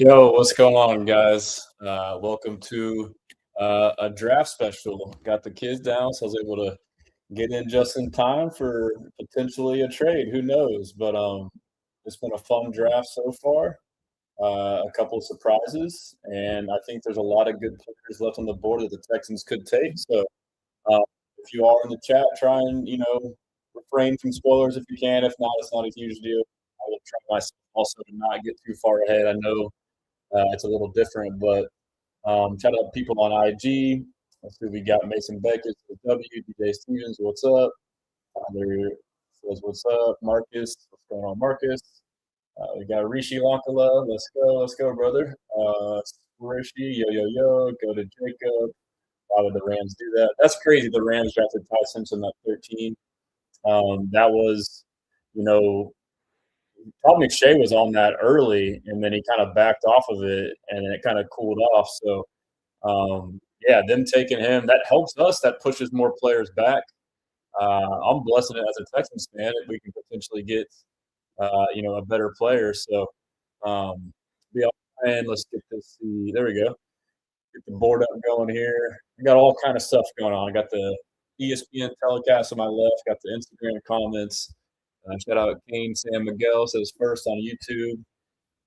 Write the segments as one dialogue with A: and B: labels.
A: Yo, what's going on, guys? Welcome to a draft special. Got the kids down, so I was able to get in just in time for potentially a trade. Who knows? But it's been a fun draft so far. A couple of surprises, and I think there's a lot of good players left on the board that the Texans could take. So uh, if you are in the chat, try and refrain from spoilers if you can. If not, it's not a huge deal. I will try myself also to not get too far ahead. I know it's a little different, but shout out to people on IG. Let's see, we got Mason Beckett, W, DJ Stevens, what's up? Tyler says, what's up? Marcus, what's going on, Marcus? We got Rishi Lankala, let's go, brother. Rishi, yo, go to Jacob. Why would the Rams do that? That's crazy. The Rams drafted Ty Simpson at 13. That was, you know, Todd McShay was on that early, and then he kind of backed off of it, and it kind of cooled off. So, yeah, them taking him, that helps us. That pushes more players back. I'm blessing it as a Texans fan if we can potentially get, a better player. So, yeah, and let's get this. There we go. Get the board up going here. I got all kind of stuff going on. I got the ESPN telecast on my left. Got the Instagram comments. Shout out Kane San Miguel says first on YouTube.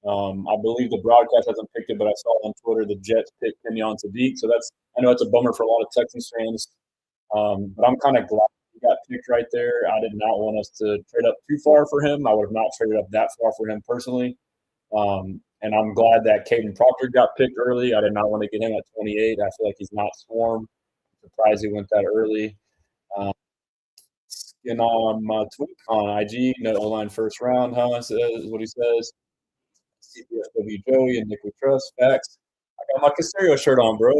A: I believe the broadcast hasn't picked it, but I saw on Twitter the Jets picked Kenyon Sadiq. So I know it's a bummer for a lot of Texans fans, but I'm kind of glad he got picked right there. I did not want us to trade up too far for him. I would have not traded up that far for him personally. And I'm glad that Caden Proctor got picked early. I did not want to get him at 28. I feel like he's not swarm. I'm surprised he went that early. And on my tweet on IG, no O-line first round, huh? Is what he says. CPFW Joey and Nick we trust. Facts. I got my Casario shirt on, bro.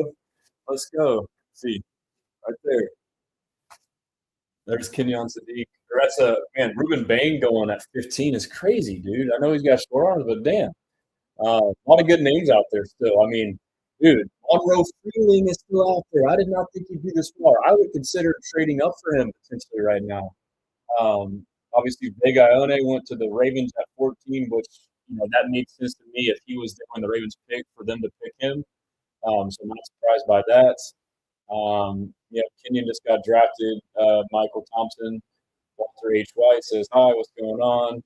A: Let's go. See, right there. There's Kenyon Sadiq. That's Ruben Bain going at 15 is crazy, dude. I know he's got short arms, but damn. A lot of good names out there still. I mean, dude, Monroe Freeling is still out there. I did not think he'd be this far. I would consider trading up for him potentially right now. Obviously, Big Ione went to the Ravens at 14, which that made sense to me if he was there when the Ravens picked for them to pick him. So I'm not surprised by that. Kenyon just got drafted. Michael Thompson, Walter H. White says hi. What's going on?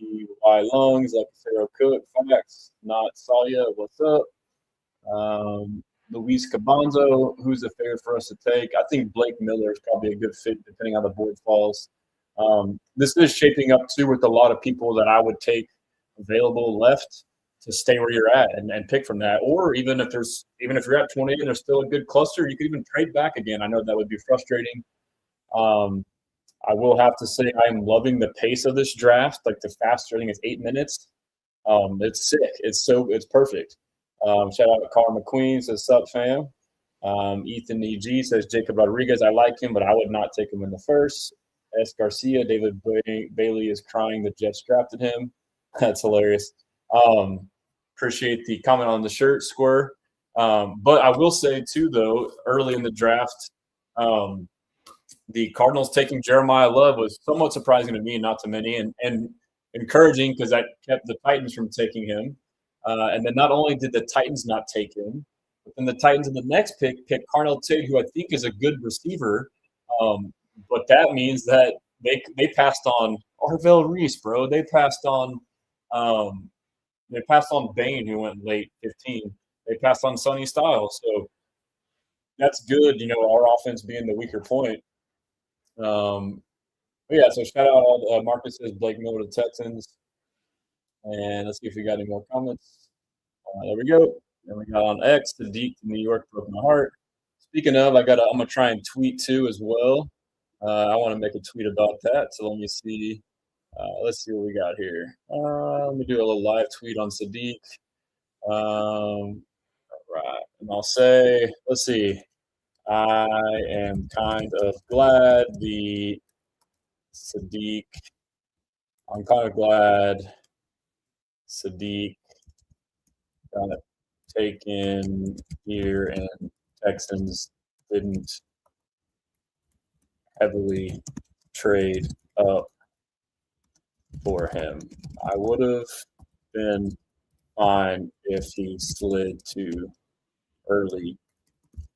A: BBY Lungs, like Sarah Cook, Facts, not Salia, what's up? Luis Cabanzo, who's the favorite for us to take? I think Blake Miller is probably a good fit depending on the board falls. This is shaping up too with a lot of people that I would take available left to stay where you're at and pick from that. Or even if you're at 20 and there's still a good cluster, you could even trade back again. I know that would be frustrating. I will have to say I'm loving the pace of this draft. Like the faster, I think it's 8 minutes. It's sick. It's perfect. Shout out to Carl McQueen says sup fam. Ethan EG says Jacob Rodriguez. I like him, but I would not take him in the first. S. Garcia, David Bailey is crying the Jets drafted him. That's hilarious. Appreciate the comment on the shirt, Square. But I will say too, though, early in the draft, the Cardinals taking Jeremiah Love was somewhat surprising to me, not to many, and encouraging because that kept the Titans from taking him. And then not only did the Titans not take him, but then the Titans in the next pick picked Carnell Tate, who I think is a good receiver. But that means that they passed on Arvell Reese, bro. They passed on Bain, who went late 15. They passed on Sonny Styles. So that's good, our offense being the weaker point. So shout out Marcus says Blake Miller to Texans. And let's see if we got any more comments. There we go. Then we got on X, the Deep to New York broke my heart. Speaking of, I'm gonna try and tweet too as well. I want to make a tweet about that. So let me see. Let's see what we got here. Let me do a little live tweet on Sadiq. All right, and I'll say, let's see. I am kind of glad the Sadiq. I'm kind of glad Sadiq got taken here and Texans didn't heavily trade up for him. I would have been fine if he slid to early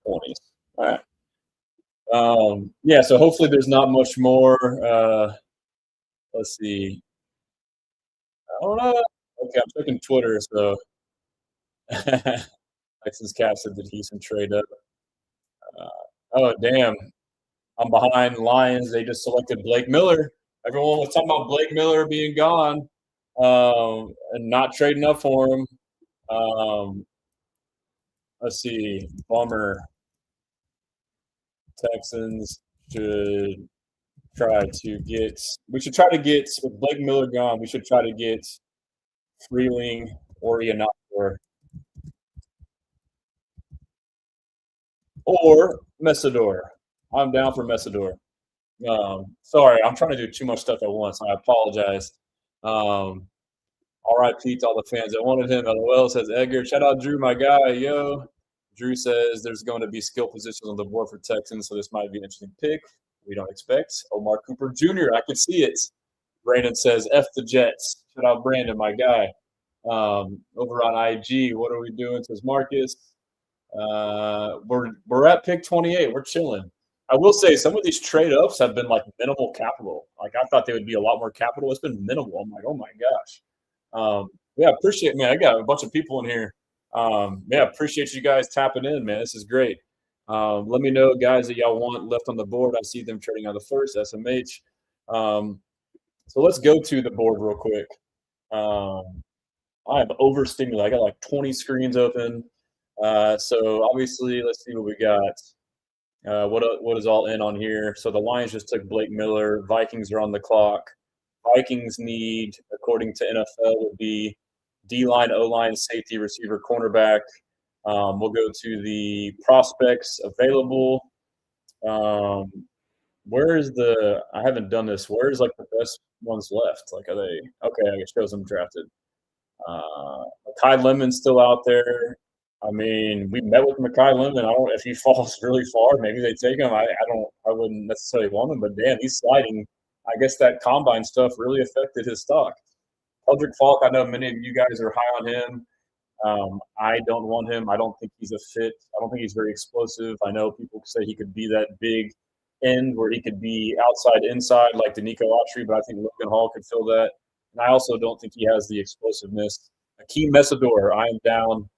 A: 20s. All right. Yeah, so hopefully there's not much more. Let's see. I don't know. Okay, I'm checking Twitter, so Texans cap said that Houston trade up. Uh, oh, damn. I'm behind Lions. They just selected Blake Miller. Everyone was talking about Blake Miller being gone and not trading up for him. Let's see. Bummer. Texans should try to get. We should try to get with Blake Miller gone. We should try to get Freeling or Ianator or Messador. I'm down for Messador. Sorry, I'm trying to do too much stuff at once. I apologize. RIP to all the fans that wanted him. LOL says Edgar. Shout out Drew, my guy. Yo. Drew says there's going to be skill positions on the board for Texans, so this might be an interesting pick. We don't expect. Omar Cooper Jr., I can see it. Brandon says F the Jets. Shout out Brandon, my guy. Over on IG, what are we doing? Says Marcus. We're at pick 28. We're chilling. I will say some of these trade ups have been like minimal capital. Like I thought they would be a lot more capital. It's been minimal. I'm like, oh my gosh. Yeah, appreciate, man. I got a bunch of people in here. Yeah, appreciate you guys tapping in, man. This is great. Let me know, guys, that y'all want left on the board. I see them trading on the first SMH. So let's go to the board real quick. I'm overstimulated. I got like 20 screens open. So obviously, let's see what we got. What is all in on here? So the Lions just took Blake Miller. Vikings are on the clock. Vikings need, according to NFL, would be D-line, O-line, safety, receiver, cornerback. We'll go to the prospects available. Where is the? I haven't done this. Where is like the best ones left? Like, are they okay? I guess shows them drafted. Kai Lemon's still out there. I mean, we met with Makai Lemon. I don't if he falls really far, maybe they take him. I wouldn't necessarily want him, but damn, he's sliding. I guess that combine stuff really affected his stock. Eldrick Falk, I know many of you guys are high on him. I don't want him. I don't think he's a fit. I don't think he's very explosive. I know people say he could be that big end where he could be outside, inside like Danico Autry, but I think Logan Hall could fill that. And I also don't think he has the explosiveness. Akeem Messador, I am down.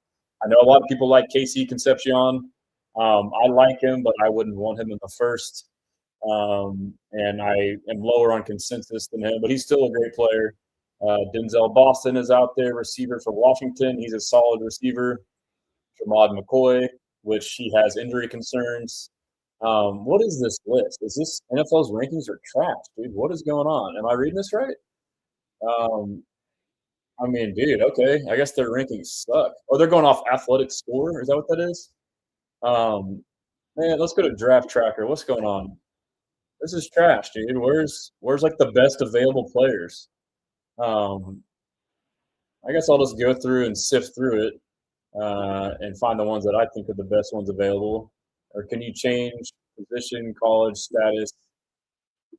A: I know a lot of people like Casey Concepcion. I like him, but I wouldn't want him in the first. And I am lower on consensus than him, but he's still a great player. Denzel Boston is out there, receiver for Washington. He's a solid receiver. Jamad McCoy, which he has injury concerns. What is this list? Is this NFL's rankings are trash, dude? What is going on? Am I reading this right? I mean, dude, okay. I guess their rankings suck. Oh, they're going off athletic score? Is that what that is? Man, let's go to Draft Tracker. What's going on? This is trash, dude. Where's like the best available players? I guess I'll just go through and sift through it and find the ones that I think are the best ones available. Or can you change position, college status,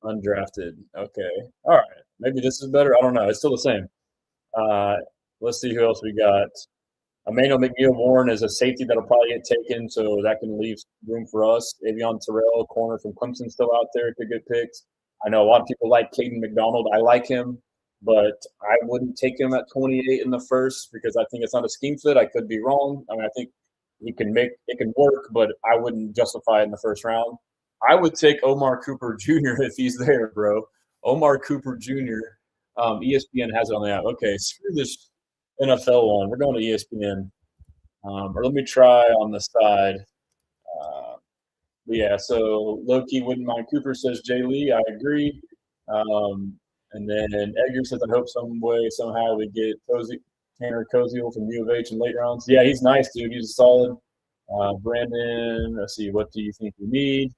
A: undrafted? Okay. All right. Maybe this is better. I don't know. It's still the same. Let's see who else we got. Emmanuel McNeil-Warren is a safety that'll probably get taken, so that can leave room for us. Avion Terrell, corner from Clemson, still out there, could get picked. I know a lot of people like Caden McDonald. I like him, but I wouldn't take him at 28 in the first because I think it's not a scheme fit. I could be wrong. I mean, I think it can work, but I wouldn't justify it in the first round. I would take Omar Cooper Jr. if he's there, bro. Omar Cooper Jr. ESPN has it on the app. Okay, screw this NFL one. We're going to ESPN. Or let me try on the side. Yeah, so low-key wouldn't mind. Cooper says Jay Lee. I agree. And then Edgar says, I hope some way, somehow we get Tanner Koziel from U of H in late rounds. Yeah, he's nice, dude. He's solid. Brandon, let's see. What do you think we need?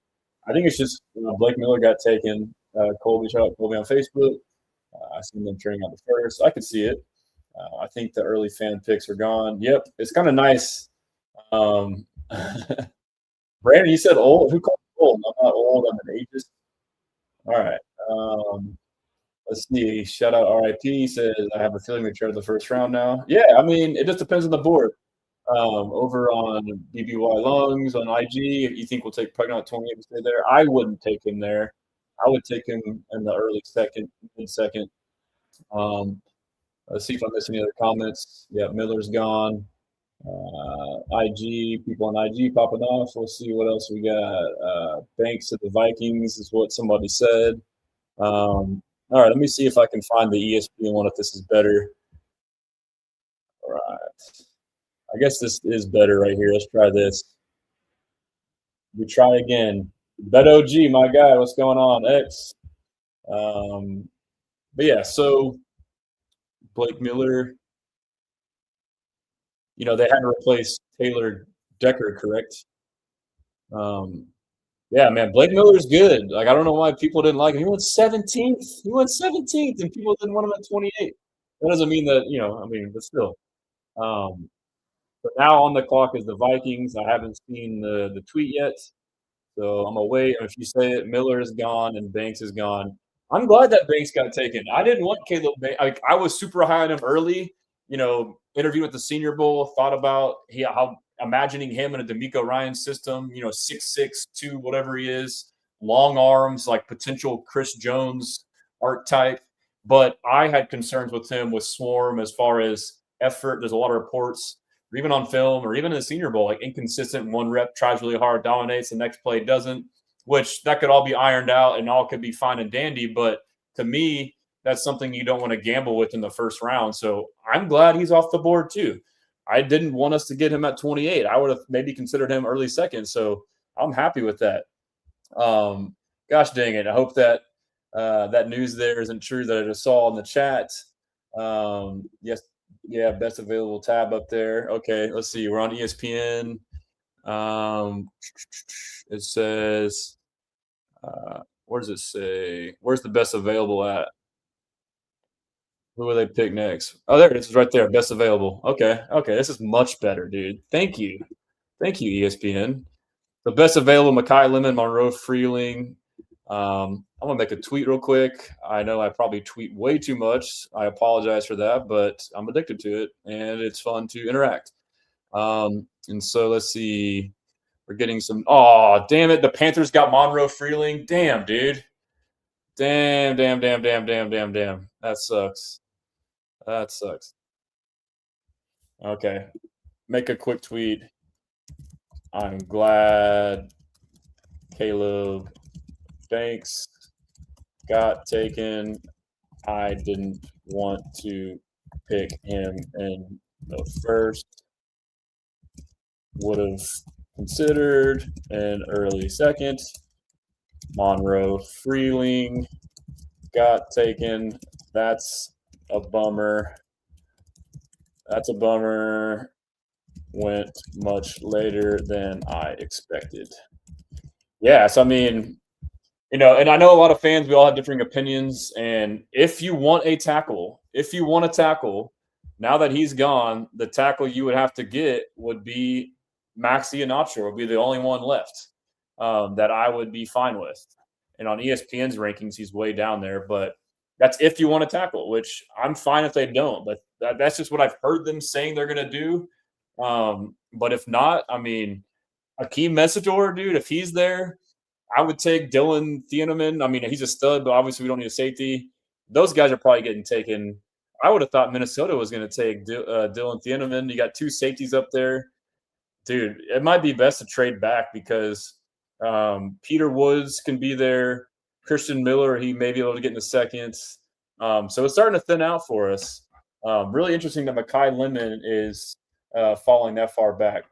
A: I think it's just Blake Miller got taken. Colby, shout out Colby on Facebook. I seen them trading on the first. I could see it. I think the early fan picks are gone. Yep, it's kind of nice. Brandon, you said old. Who called me old? I'm not old. I'm an ageist. All right. Let's see. Shout out RIP says, I have a feeling they traded the first round now. Yeah, I mean, it just depends on the board. Over on BBY Lungs on IG, if you think we'll take Pregnant at 28 to stay there, I wouldn't take him there. I would take him in the early second, mid second. Let's see if I miss any other comments. Yeah, Miller's gone. IG, people on IG popping off. We'll see what else we got. Banks at the Vikings is what somebody said. All right, let me see if I can find the ESPN one if this is better. All right. I guess this is better right here. Let's try this. We try again. Bet OG, my guy, what's going on? X. But yeah, so Blake Miller, they had to replace Taylor Decker, correct? Yeah, man, Blake Miller's good. Like, I don't know why people didn't like him. He went 17th. He went 17th, and people didn't want him at 28. That doesn't mean that, but still. But now on the clock is the Vikings. I haven't seen the tweet yet, so I'm gonna wait. If you say it, Miller is gone and Banks is gone. I'm glad that Banks got taken. I didn't want Caleb Banks. I was super high on him early. Interviewed at the Senior Bowl. Thought about how imagining him in a D'Amico Ryan system. 6'6", 2, whatever he is, long arms, like potential Chris Jones archetype. But I had concerns with him with Swarm as far as effort. There's a lot of reports, or even on film, or even in the Senior Bowl, like inconsistent. One rep tries really hard, dominates, the next play doesn't. Which that could all be ironed out and all could be fine and dandy. But to me, that's something you don't want to gamble with in the first round. So I'm glad he's off the board too. I didn't want us to get him at 28. I would have maybe considered him early second. So I'm happy with that. Gosh dang it. I hope that that news there isn't true that I just saw in the chat. Yes. Yeah. Best available tab up there. Okay. Let's see. We're on ESPN. It says, where does it say? Where's the best available at? Who will they pick next? Oh, there it is, right there. Best available. Okay. This is much better, dude. Thank you, ESPN. The best available: Mekhi Lemon, Monroe Freeling. I'm gonna make a tweet real quick. I know I probably tweet way too much. I apologize for that, but I'm addicted to it, and it's fun to interact. And so let's see. We're getting some. Oh, damn it! The Panthers got Monroe Freeling. Damn, dude. Damn. That sucks. Okay. Make a quick tweet. I'm glad Caleb Banks got taken. I didn't want to pick him in the first. Would have considered an early second. Monroe Freeling got taken. That's a bummer. Went much later than I expected. Yes, I mean, and I know a lot of fans, we all have differing opinions. And if you want a tackle, now that he's gone, the tackle you would have to get would be Max Iheanacho, would be the only one left that I would be fine with. And on ESPN's rankings, he's way down there. But that's if you want to tackle, which I'm fine if they don't. But that's just what I've heard them saying they're going to do. But if not, I mean, Akeem Mesidor, dude, if he's there, I would take Dylan Thieneman. I mean, he's a stud, but obviously we don't need a safety. Those guys are probably getting taken. I would have thought Minnesota was going to take Dylan Thieneman. You got two safeties up there. Dude, it might be best to trade back because Peter Woods can be there. Christian Miller, he may be able to get in the seconds. So it's starting to thin out for us. Really interesting that Mekhi Lemon is falling that far back.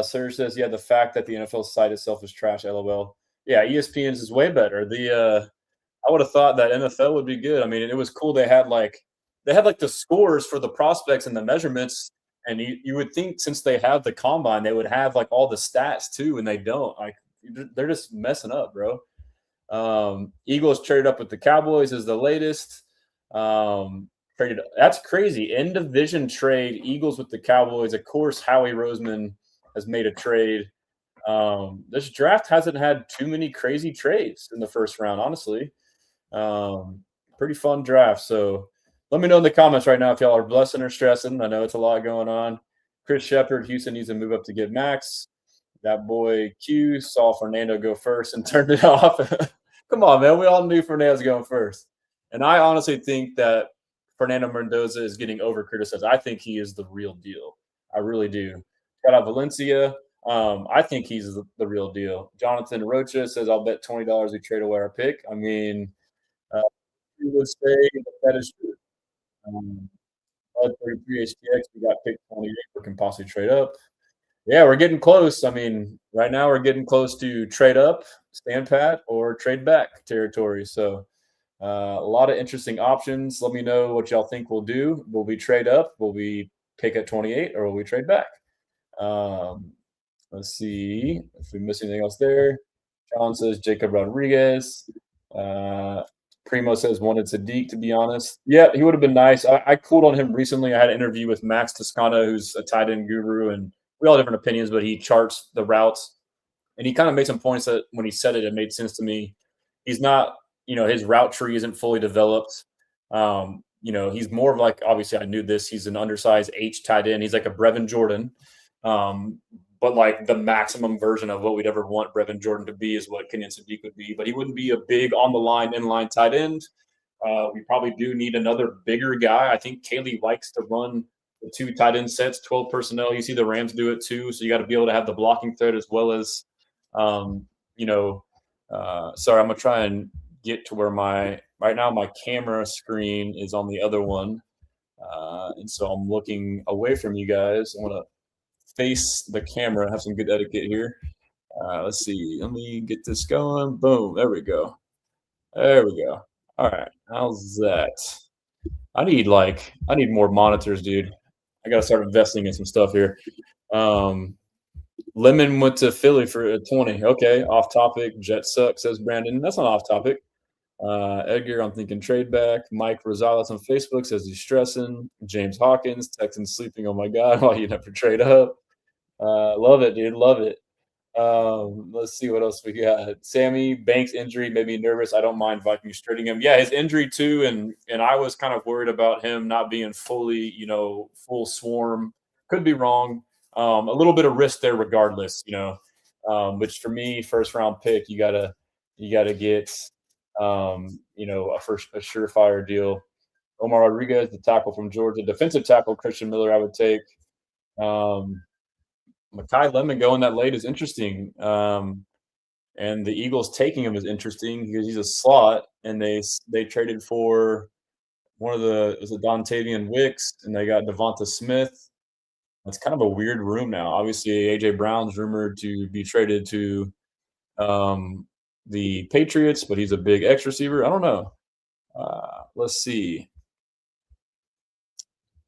A: Serge says, yeah, the fact that the NFL site itself is trash, LOL. Yeah, ESPN's is way better. I would have thought that NFL would be good. I mean, it was cool. They had like the scores for the prospects and the measurements. And you would think since they have the combine, they would have like all the stats too, and they don't. Like they're just messing up, bro. Eagles traded up with the Cowboys is the latest. Traded. That's crazy. End division trade. Eagles with the Cowboys. Of course, Howie Roseman has made a trade. This draft hasn't had too many crazy trades in the first round, honestly. Hold pretty fun draft. So let me know in the comments right now if y'all are blessing or stressing. I know it's a lot going on. Chris Shepard, Houston needs to move up to get Max. That boy Q saw Fernando go first and turned it off. Come on, man. We all knew Fernando was going first. And I honestly think that Fernando Mendoza is getting over criticized. I think he is the real deal. I really do. Shout out Valencia. I think he's the real deal. Jonathan Rocha says, I'll bet $20 we trade away our pick. I mean, he would say that is true. Um, 33 HTX, we got pick 28. We can possibly trade up. Yeah, we're getting close. I mean, right now we're getting close to trade up, stand pat, or trade back territory. So a lot of interesting options. Let me know what y'all think we'll do. Will we trade up? Will we pick at 28, or will we trade back? Um, let's see if we miss anything else there. John says Jacob Rodriguez. Primo says wanted Sadiq, to be honest. Yeah, he would have been nice. I cooled on him recently. I had an interview with Max Toscano, who's a tight end guru, and we all have different opinions, but he charts the routes. And he kind of made some points that when he said it, it made sense to me. He's not, his route tree isn't fully developed. He's more of like, obviously I knew this, he's an undersized H tight end. He's like a Brevin Jordan. But like the maximum version of what we'd ever want Brevin Jordan to be is what Kenyon Sadiq would be. But he wouldn't be a big on the line, inline tight end. We probably do need another bigger guy. I think Kaylee likes to run the two tight end sets, 12 personnel. You see the Rams do it too. So you got to be able to have the blocking threat as well as, sorry, I'm going to try and get to where right now my camera screen is on the other one. And so I'm looking away from you guys. I want to face the camera, have some good etiquette here. Let's see. Let me get this going. Boom. There we go. There we go. All right. How's that? I need more monitors, dude. I got to start investing in some stuff here. Lemon went to Philly for a 20. Okay. Off topic. Jet suck, says Brandon. That's not off topic. Edgar, I'm thinking trade back. Mike Rosales on Facebook says he's stressing. James Hawkins, Texans sleeping. Oh my God. Why you never trade up? Love it, dude. Love it. Let's see what else we got. Sammy Banks injury made me nervous. I don't mind Vikings trading him. Yeah, his injury too, and I was kind of worried about him not being fully, full swarm. Could be wrong. A little bit of risk there, regardless. Which for me, first round pick, you gotta get, a surefire deal. Omar Rodriguez, the tackle from Georgia, defensive tackle Christian Miller, I would take. Mekhi Lemon going that late is interesting. And the Eagles taking him is interesting because he's a slot, and they traded for one of was it Dontavian Wicks, and they got Devonta Smith. It's kind of a weird room now. Obviously, AJ Brown's rumored to be traded to the Patriots, but he's a big X receiver. I don't know. Let's see.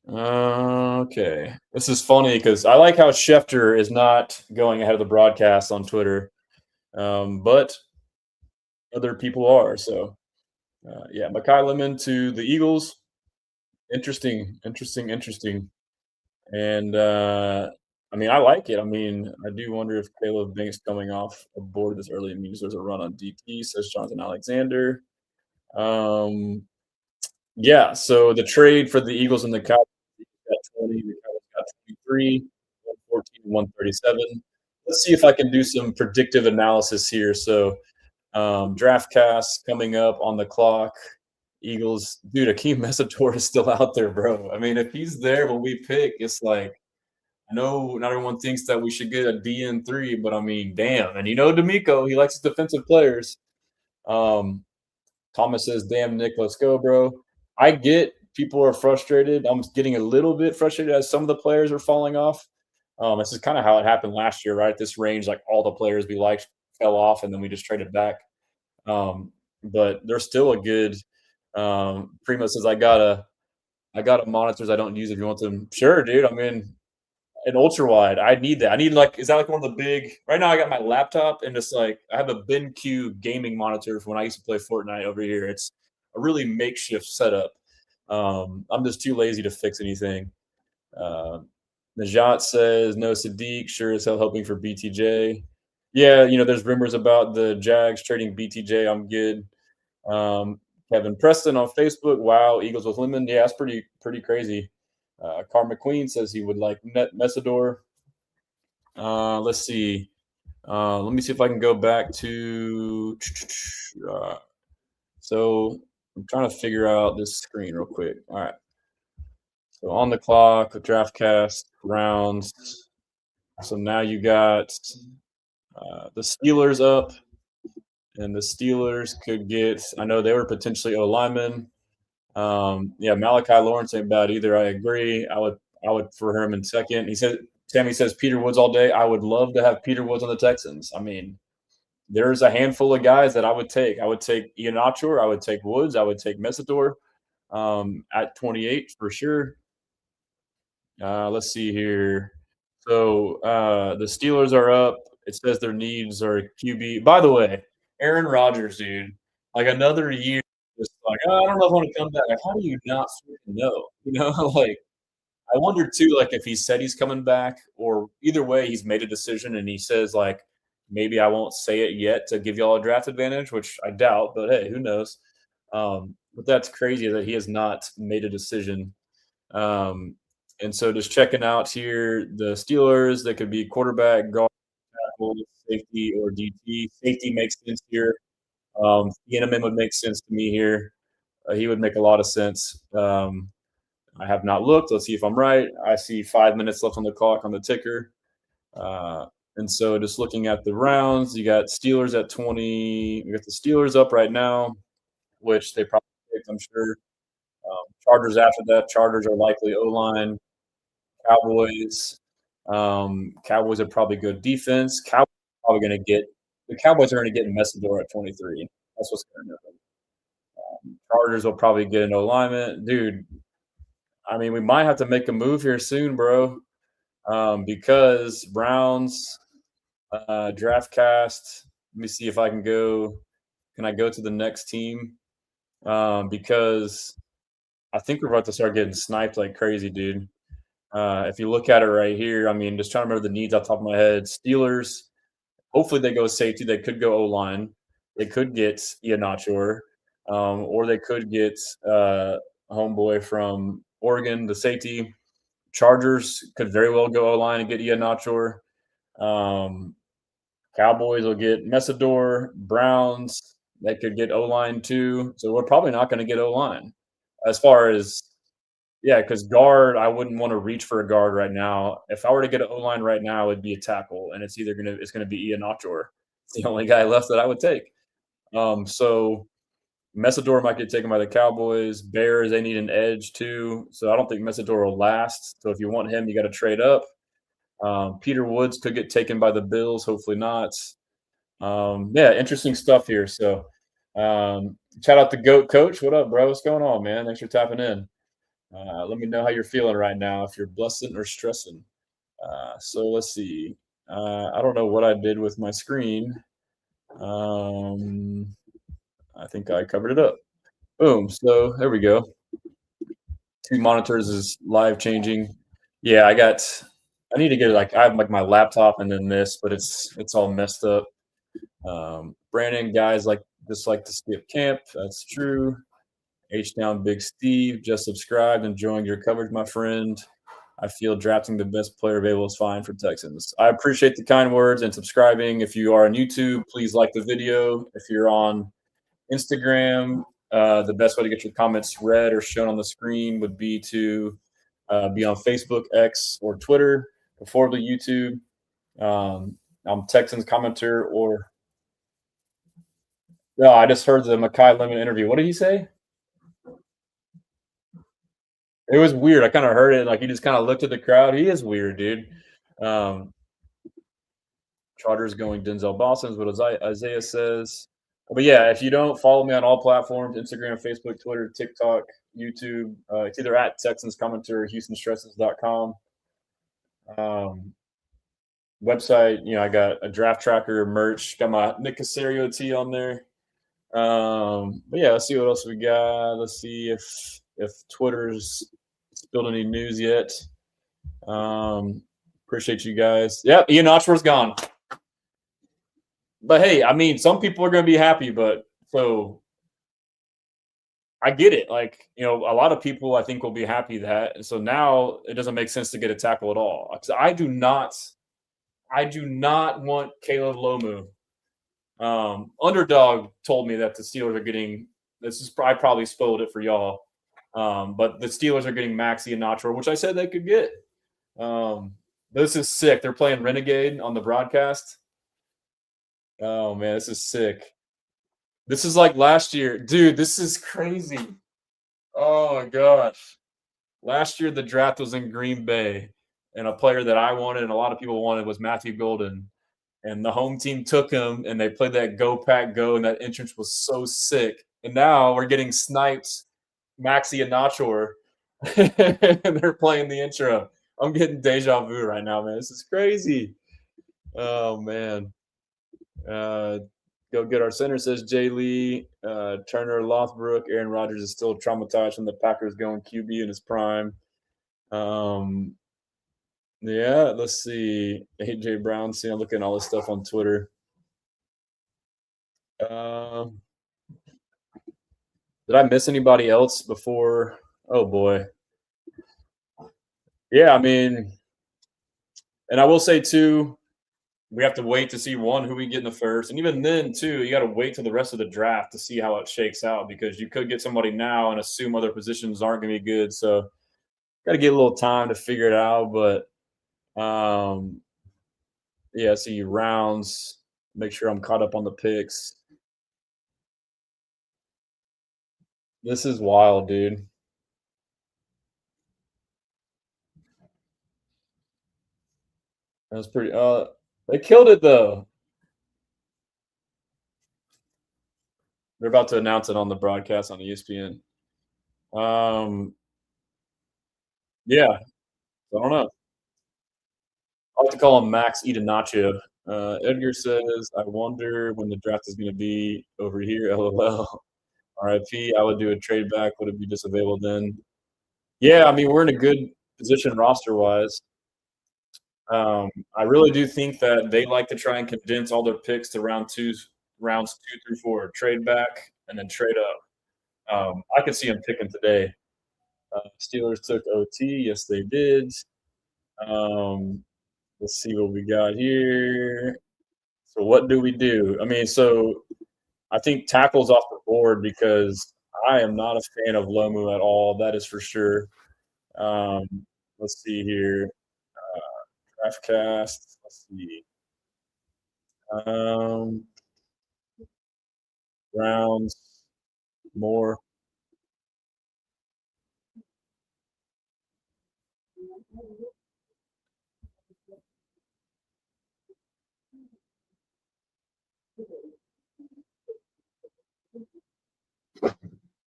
A: Okay. This is funny because I like how Schefter is not going ahead of the broadcast on Twitter, but other people are. So, Mekhi Lemon to the Eagles. Interesting. And, I like it. I do wonder if Caleb Banks coming off a board this early means there's a run on DT, says Jonathan Alexander. So the trade for the Eagles and the Cowboys got 20, the Cowboys got 23, 114, 137. Let's see if I can do some predictive analysis here. So draft cast coming up on the clock. Eagles, dude, Akeem Mesidor is still out there, bro. If he's there when we pick, it's like, I know not everyone thinks that we should get a DN3, but damn. And D'Amico, he likes his defensive players. Thomas says, damn, Nick, let's go, bro. I get people are frustrated. I'm getting a little bit frustrated as some of the players are falling off. This is kind of how it happened last year, right? This range, like all the players we liked fell off, and then we just traded back. But they're still a good. Primo says, I got a monitors I don't use if you want them. Sure, dude. An ultra wide. I need that. I need is that like one of the big right now I got my laptop and just I have a BenQ gaming monitor from when I used to play Fortnite over here. It's a really makeshift setup. I'm just too lazy to fix anything. Najat says no Sadiq, sure as hell hoping for BTJ. Yeah, there's rumors about the Jags trading BTJ. I'm good. Kevin Preston on Facebook. Wow, Eagles with Lemon. Yeah, that's pretty crazy. Carl McQueen says he would like Messidor. Let's see. Let me see if I can go back to. So I'm trying to figure out this screen real quick. All right. So on the clock, the draft cast rounds. So now you got the Steelers up, and the Steelers could get. I know they were potentially O linemen. Yeah, Malachi Lawrence ain't bad either. I agree. I would for him in second. Sammy says Peter Woods all day. I would love to have Peter Woods on the Texans. I mean, there's a handful of guys that I would take. I would take Ian Achor. I would take Woods. I would take Messidor at 28 for sure. Let's see here. So the Steelers are up. It says their needs are QB. By the way, Aaron Rodgers, dude, like another year, just like I don't know if I want to come back. Like, how do you not freaking know? Like I wonder too, like if he said he's coming back, or either way, he's made a decision and he says like maybe I won't say it yet to give y'all a draft advantage, which I doubt, but hey, who knows? But that's crazy that he has not made a decision. Um, and so just checking out here, the Steelers, they could be quarterback, guard, tackle, safety, or DT. Safety makes sense here. Eneman would make sense to me here. He would make a lot of sense. I have not looked. Let's see if I'm right. I see 5 minutes left on the clock on the ticker. And so just looking at the rounds, you got Steelers at 20. You got the Steelers up right now, which they probably picked, I'm sure. Chargers after that. Chargers are likely O-line. Cowboys. Cowboys are probably good defense. Cowboys are probably going to get – the Cowboys are going to get Messidor at 23. That's what's going to happen. Chargers will probably get an O-lineman. Dude, I mean, we might have to make a move here soon, bro, because Browns draft cast. Let me see if I can go. Can I go to the next team? Because I think we're about to start getting sniped like crazy, dude. If you look at it right here, I mean, just trying to remember the needs off the top of my head. Steelers, hopefully they go safety. They could go O-line. They could get Ian Achor, or they could get homeboy from Oregon, the safety. Chargers could very well go O-line and get Ian Achor. Cowboys will get Messidor. Browns, they could get O-line too. So we're probably not going to get O-line as far as yeah, because guard, I wouldn't want to reach for a guard right now. If I were to get an O-line right now, it'd be a tackle, and it's gonna be Ian Achor. It's the only guy left that I would take. So Messidor might get taken by the Cowboys. Bears, they need an edge too. So I don't think Messidor will last. So if you want him, you got to trade up. Peter Woods could get taken by the Bills. Hopefully not. Yeah, interesting stuff here. So shout out to Goat Coach. What up, bro? What's going on, man? Thanks for tapping in. Let me know how you're feeling right now, if you're Blessan or Stressan. So let's see. I don't know what I did with my screen. I think I covered it up. Boom. So there we go. 2 monitors is live changing. Yeah, I need to get like I have like my laptop and then this, but it's all messed up. Brandon, guys just like to skip camp. That's true. H down Big Steve, just subscribed, enjoying your coverage, my friend. I feel drafting the best player available is fine for Texans. I appreciate the kind words and subscribing. If you are on YouTube, please like the video. If you're on Instagram, the best way to get your comments read or shown on the screen would be to be on Facebook, X, or Twitter, preferably YouTube. I'm Texans commenter or no, I just heard the Makai Lemon interview. What did he say? It was weird. I kind of heard it like he just kind of looked at the crowd. He is weird, dude. Chargers going Denzel Boston is what Isaiah says. But yeah, if you don't follow me on all platforms, Instagram, Facebook, Twitter, TikTok, YouTube, it's either at Texans Commenter or HoustonStresses.com. Website, I got a draft tracker, merch, got my Nick Casario tee on there. But yeah, let's see what else we got. Let's see if Twitter's spilled any news yet. Appreciate you guys. Yep, Ian Ochworth's gone. But hey, I mean, some people are going to be happy, but so I get it. Like, a lot of people I think will be happy that. And so now it doesn't make sense to get a tackle at all. 'Cause I do not want Caleb Lomu. Underdog told me that the Steelers are getting this is I probably spoiled it for y'all. But the Steelers are getting Maxi and Nacho, which I said they could get. This is sick. They're playing Renegade on the broadcast. Oh man, this is sick. This is like last year. Dude, this is crazy. Oh my gosh. Last year the draft was in Green Bay, and a player that I wanted and a lot of people wanted was Matthew Golden. And the home team took him and they played that Go Pack Go, and that entrance was so sick. And now we're getting sniped, Maxi and Nachor, and they're playing the intro. I'm getting deja vu right now, man. This is crazy. Oh man. Uh, Go get our center, says Jay Lee. Turner, Lothbrook, Aaron Rodgers is still traumatized from the Packers going QB in his prime. Um, yeah, let's see. AJ Brown, see, I'm looking at all this stuff on Twitter. Um, did I miss anybody else before? Oh boy. Yeah, I mean, and I will say too, we have to wait to see who we get in the first, and even then too, you got to wait till the rest of the draft to see how it shakes out because you could get somebody now and assume other positions aren't going to be good. So, got to get a little time to figure it out. But yeah, see rounds. Make sure I'm caught up on the picks. This is wild, dude. That's pretty. They killed it though. They're about to announce it on the broadcast on ESPN. Yeah, I don't know. I like to call him Max Eat a Nacho. Edgar says, "I wonder when the draft is going to be over here." LOL. RIP. I would do a trade back. Would it be just available then? Yeah, I mean we're in a good position roster wise. I really do think that they like to try and condense all their picks to rounds 2 through 4, trade back and then trade up. I could see them picking today. Steelers took OT. Yes, they did. Um, let's see what we got here. So what do we do? I mean, so I think tackles off the board because I am not a fan of Lomu at all. That is for sure. Um, let's see here. Draftcast. Let's see. Um, rounds more.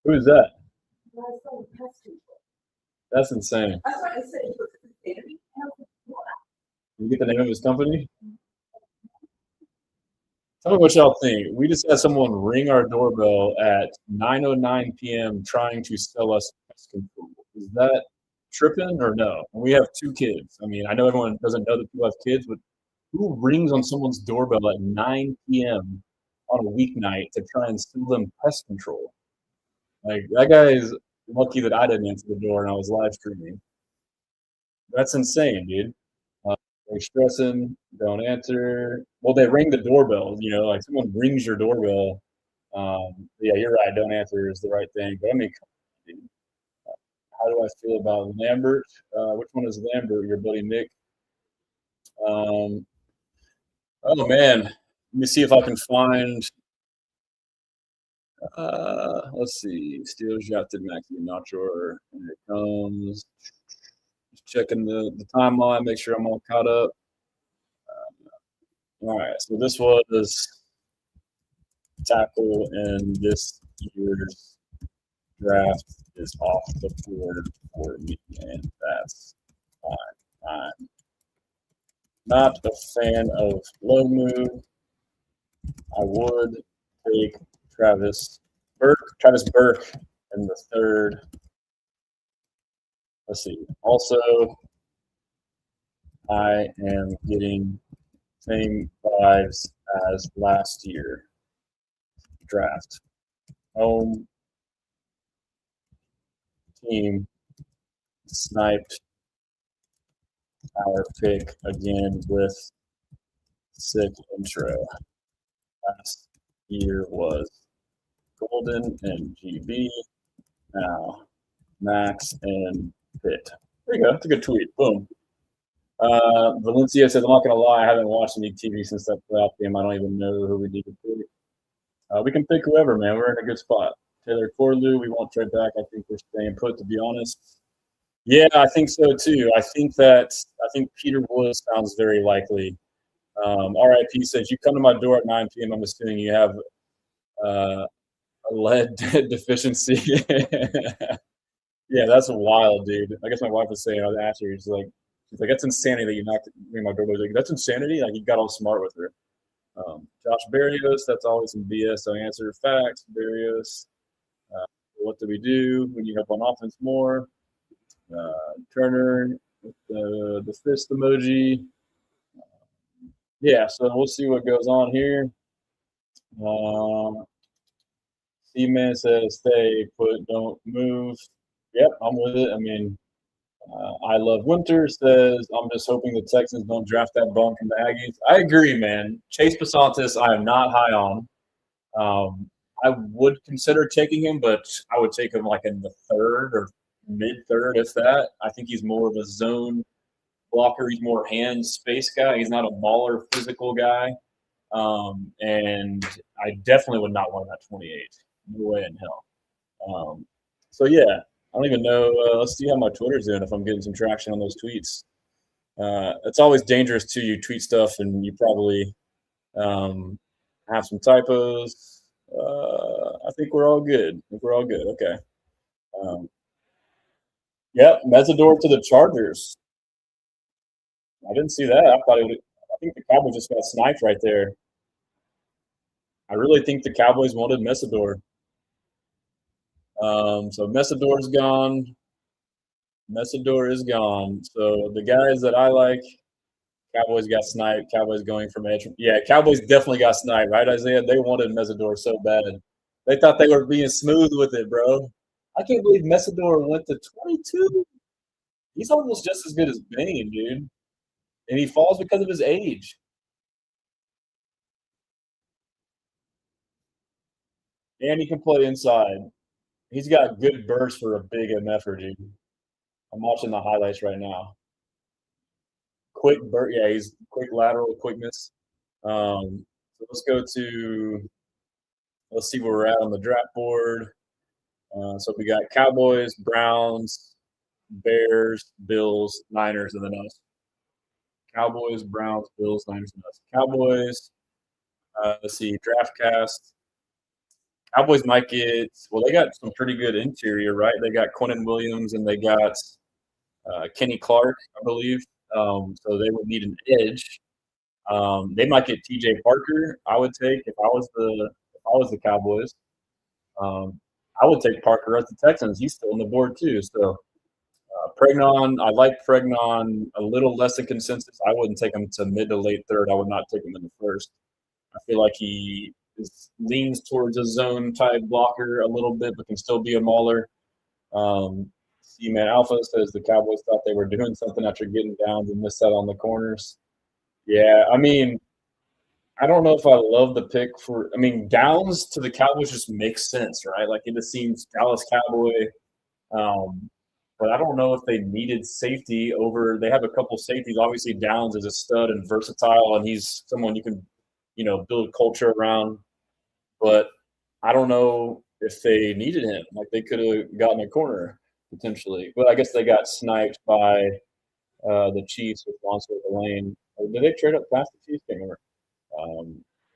A: Who is that? That's insane. You get the name of his company? Tell me what y'all think. We just had someone ring our doorbell at 9:09 p.m. trying to sell us pest control. Is that tripping or no? And we have 2 kids. I mean, I know everyone doesn't know that people have kids, but who rings on someone's doorbell at 9 p.m. on a weeknight to try and sell them pest control? Like that guy is lucky that I didn't answer the door and I was live streaming. That's insane, dude. They're stressing, don't answer. Well, they ring the doorbell. Like someone rings your doorbell. Yeah, you're right. Don't answer is the right thing. But I mean, how do I feel about Lambert? Which one is Lambert? Your buddy Nick. Um, oh man, let me see if I can find. Let's see. Steelers drafted Maxie Nacho. Here it comes. Just checking the timeline. Make sure I'm all caught up. All right. So this was tackle in this year's draft is off the board for me, and that's fine. I'm not a fan of Lomu. I would take Travis Burke in the third. Let's see. Also, I am getting same vibes as last year draft. Home team sniped our pick again with sick intro. Last year was Golden and GB. Now Max and Pitt. There you go. That's a good tweet. Boom. Valencia says, I'm not going to lie. I haven't watched any TV since that playoff game. I don't even know who we need to pick. We can pick whoever, man. We're in a good spot. Taylor Corlew, we won't trade back. I think we're staying put, to be honest. Yeah, I think so, too. I think Peter Wood sounds very likely. RIP says, you come to my door at 9 p.m. I'm assuming you have a lead deficiency. Yeah, that's wild, dude. I guess my wife was saying, I was asking her, she's like, that's insanity that you knocked me my door. Like, that's insanity. Like, you got all smart with her. Josh Barrios, that's always some BS. So answer facts. Barrios, what do we do when you have on offense more? Turner, the fist emoji. Yeah, so we'll see what goes on here. C-Man says, stay put, don't move. Yep, I'm with it. I mean, I Love Winter says, I'm just hoping the Texans don't draft that bum from the Aggies. I agree, man. Chase Pasantis, I am not high on. I would consider taking him, but I would take him like in the third or mid-third, if that. I think he's more of a zone blocker. He's more hand space guy. He's not a mauler physical guy. And I definitely would not want him at 28. No way in hell. So, yeah. I don't even know. Let's see how my Twitter's doing, if I'm getting some traction on those tweets. It's always dangerous, too. You tweet stuff, and you probably have some typos. I think we're all good. Okay. Yep, Mesidor to the Chargers. I didn't see that. I think the Cowboys just got sniped right there. I really think the Cowboys wanted Mesidor. So Mesidor is gone. Mesidor is gone. So the guys that I like, Cowboys got sniped. Cowboys going from edge. Yeah, Cowboys definitely got sniped, right, Isaiah? They wanted Mesidor so bad. They thought they were being smooth with it, bro. I can't believe Mesidor went to 22. He's almost just as good as Bane, dude. And he falls because of his age. And he can play inside. He's got good bursts for a big MFer, dude. I'm watching the highlights right now. Quick burst, yeah, he's quick lateral quickness. So let's see where we're at on the draft board. So we got Cowboys, Browns, Bears, Bills, Niners, and then us. Cowboys, Browns, Bills, Niners, and us. Cowboys, let's see, draft cast. Cowboys might get – well, they got some pretty good interior, right? They got Quinnen Williams and they got Kenny Clark, I believe. So they would need an edge. They might get TJ Parker. I would take if I was the Cowboys. I would take Parker at the Texans. He's still on the board too. So Pregnon, I like Pregnon a little less than consensus. I wouldn't take him to mid to late third. I would not take him in the first. I feel like he leans towards a zone type blocker a little bit, but can still be a mauler. C-Man Alpha says the Cowboys thought they were doing something after getting down and missed out on the corners. Yeah, I mean, I don't know if I love the pick for – I mean, Downs to the Cowboys just makes sense, right? Like, it just seems Dallas Cowboy. But I don't know if they needed safety over – they have a couple safeties. Obviously, Downs is a stud and versatile, and he's someone you can, build culture around. But I don't know if they needed him. Like, they could have gotten a corner potentially. But I guess they got sniped by the Chiefs with Lonzo Lane. Did they trade up past the Chiefs? Can't remember.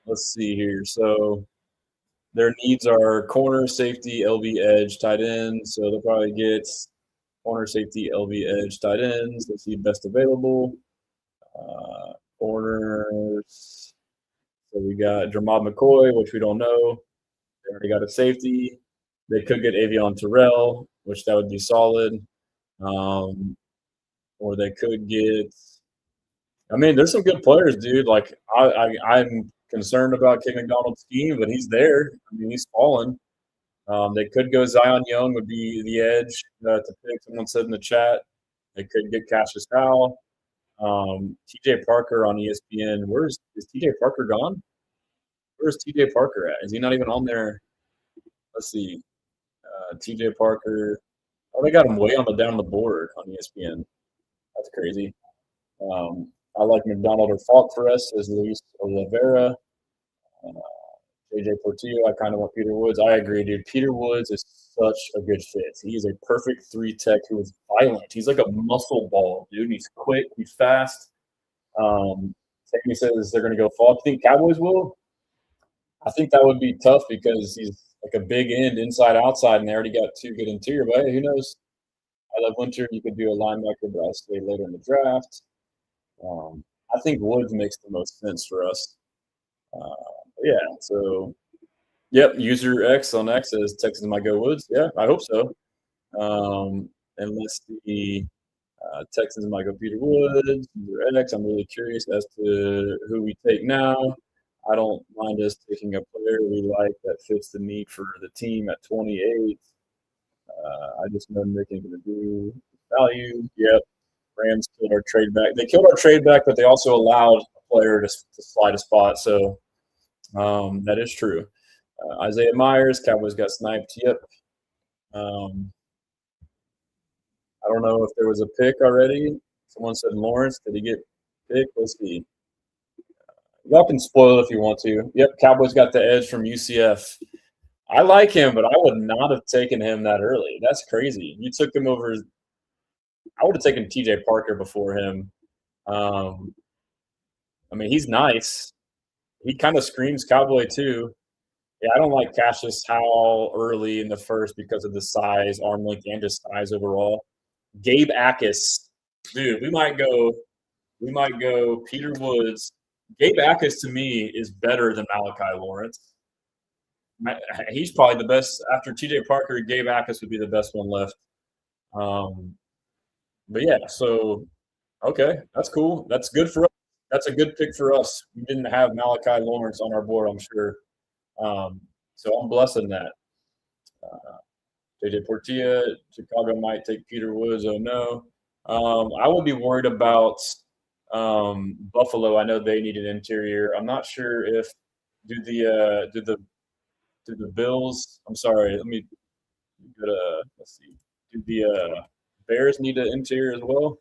A: Let's see here. So their needs are corner, safety, LB, edge, tight end. So they'll probably get corner, safety, LB, edge, tight ends. Let's see best available. Corners. So we got Jermod McCoy, which we don't know. They already got a safety. They could get Avion Terrell, which that would be solid. Or they could get – I mean, there's some good players, dude. Like, I'm concerned about King McDonald's team, but he's there. I mean, he's fallen. They could go Zion Young would be the edge to pick. Someone said in the chat they could get Cassius Howell. TJ Parker on ESPN. Is TJ Parker gone? Where's TJ Parker at? Is he not even on there? Let's see. TJ Parker. Oh, they got him way on the down the board on ESPN. That's crazy. I like McDonald or Falk for us as Luis Oliveira. JJ Portillo, I kind of want Peter Woods. I agree, dude. Peter Woods is such a good fit. He is a perfect 3-tech who is violent. He's like a muscle ball, dude. He's quick. He's fast. Sammy says they're going to go Falk. You think Cowboys will? I think that would be tough because he's like a big end, inside, outside, and they already got 2 good interior. But hey, who knows? I love Winter. You could do a linebacker, but I'll stay later in the draft. I think Woods makes the most sense for us. Yeah, so, yep, user X on X says Texans might go Woods. Yeah, I hope so. Unless the Texans might go Peter Woods, user X. I'm really curious as to who we take now. I don't mind us taking a player we like that fits the need for the team at 28. I just know Nick ain't going to do value. Yep. Rams killed our trade back. They killed our trade back, but they also allowed a player to slide a spot. So that is true. Isaiah Myers, Cowboys got sniped. Yep. I don't know if there was a pick already. Someone said Lawrence. Did he get picked? Let's see. Y'all can spoil it if you want to. Yep, Cowboys got the edge from UCF. I like him, but I would not have taken him that early. That's crazy. You took him over. I would have taken TJ Parker before him. I mean, he's nice. He kind of screams Cowboy too. Yeah, I don't like Cassius Howell early in the first because of the size, arm length, and just size overall. Gabe Akis, dude, we might go Peter Woods. Gabe Akis to me is better than Malachi Lawrence. He's probably the best after TJ Parker. Gabe Akis would be the best one left. But yeah, so okay, that's cool. That's good for us. That's a good pick for us. We didn't have Malachi Lawrence on our board, I'm sure. So I'm blessing that. JJ Portilla, Chicago might take Peter Woods. Oh no. I would be worried about Buffalo. I know they need an interior. I'm not sure if do the Bills. I'm sorry. Let me go to let's see. Do the Bears need an interior as well?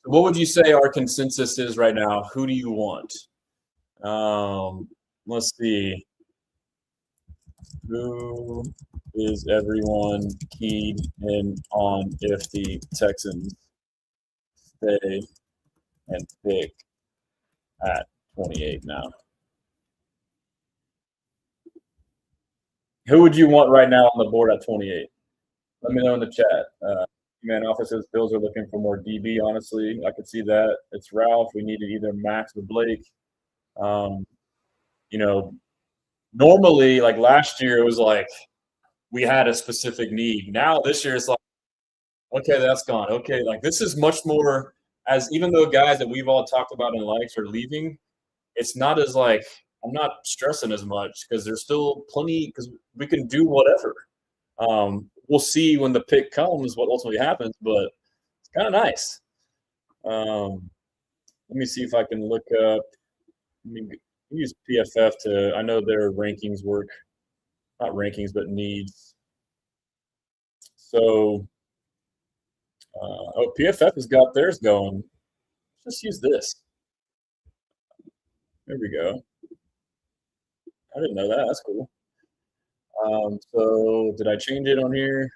A: What would you say our consensus is right now? Who do you want? Let's see. Who is everyone keyed in on if the Texans stay and pick at 28 now? Who would you want right now on the board at 28? Let me know in the chat. Man, offices, Bills are looking for more DB, honestly. I could see that. It's Ralph. We needed either Max or Blake. Normally, like last year, it was like we had a specific need. Now this year, it's like, okay, that's gone. Okay, like this is much more as even though guys that we've all talked about and liked are leaving, it's not as like I'm not stressing as much because there's still plenty because we can do whatever. We'll see when the pick comes what ultimately happens, but it's kind of nice. Let me see if I can look up. Use PFF to. I know their rankings work, not rankings, but needs. So, PFF has got theirs going. Let's just use this. There we go. I didn't know that. That's cool. So did I change it on here?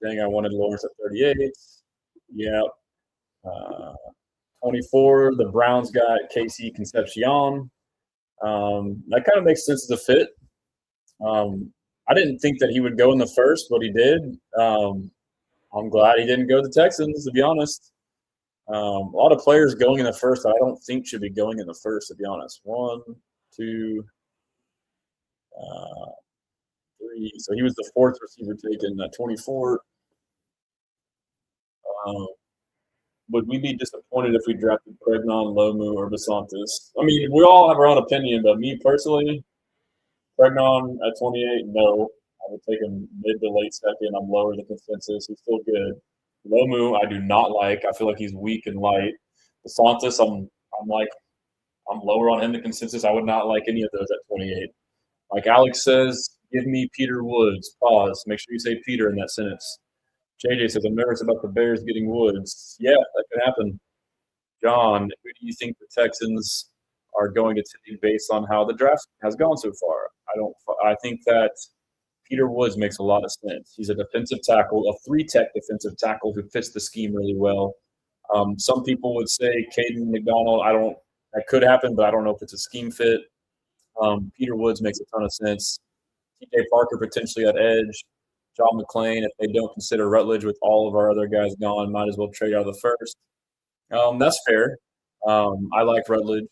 A: Dang, I wanted Lawrence at 38. Yep. 24, the Browns got Casey Concepcion. That kind of makes sense as a fit. I didn't think that he would go in the first, but he did. I'm glad he didn't go to the Texans, to be honest. A lot of players going in the first that I don't think should be going in the first, to be honest. 1, 2, 3. So he was the 4th receiver taken at 24. Would we be disappointed if we drafted Pregnon, Lomu, or Basantis? I mean, we all have our own opinion, but me personally, Bregnon at 28, no. I would take him mid to late second. I'm lower than consensus. He's still good. Lomu, I do not like. I feel like he's weak and light. DeSantis, I'm lower on him than consensus. I would not like any of those at 28. Like Alex says, give me Peter Woods. Pause. Make sure you say Peter in that sentence. JJ says, I'm nervous about the Bears getting Woods. Yeah, that could happen. John, who do you think the Texans are going to take based on how the draft has gone so far? I think that Peter Woods makes a lot of sense. He's a defensive tackle, a three-tech defensive tackle who fits the scheme really well. Some people would say Caden McDonald. That could happen, but I don't know if it's a scheme fit. Peter Woods makes a ton of sense. TJ Parker potentially at edge. John McClain, if they don't consider Rutledge with all of our other guys gone, might as well trade out of the first. That's fair. I like Rutledge.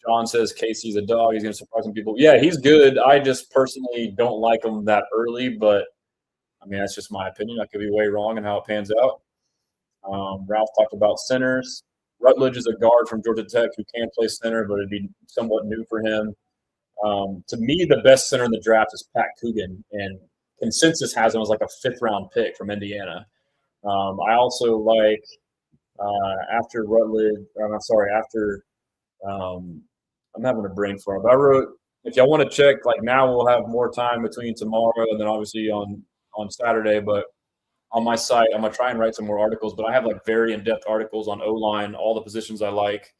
A: John says Casey's a dog. He's going to surprise some people. Yeah, he's good. I just personally don't like him that early, but I mean, that's just my opinion. I could be way wrong in how it pans out. Ralph talked about centers. Rutledge is a guard from Georgia Tech who can play center, but it'd be somewhat new for him. To me, the best center in the draft is Pat Coogan, and consensus has him as like a fifth-round pick from Indiana. I also like after Rutledge. After I'm having a brain fart. But I wrote, if y'all want to check, like now we'll have more time between tomorrow and then obviously on Saturday. But on my site, I'm gonna try and write some more articles. But I have like very in-depth articles on O-line, all the positions I like,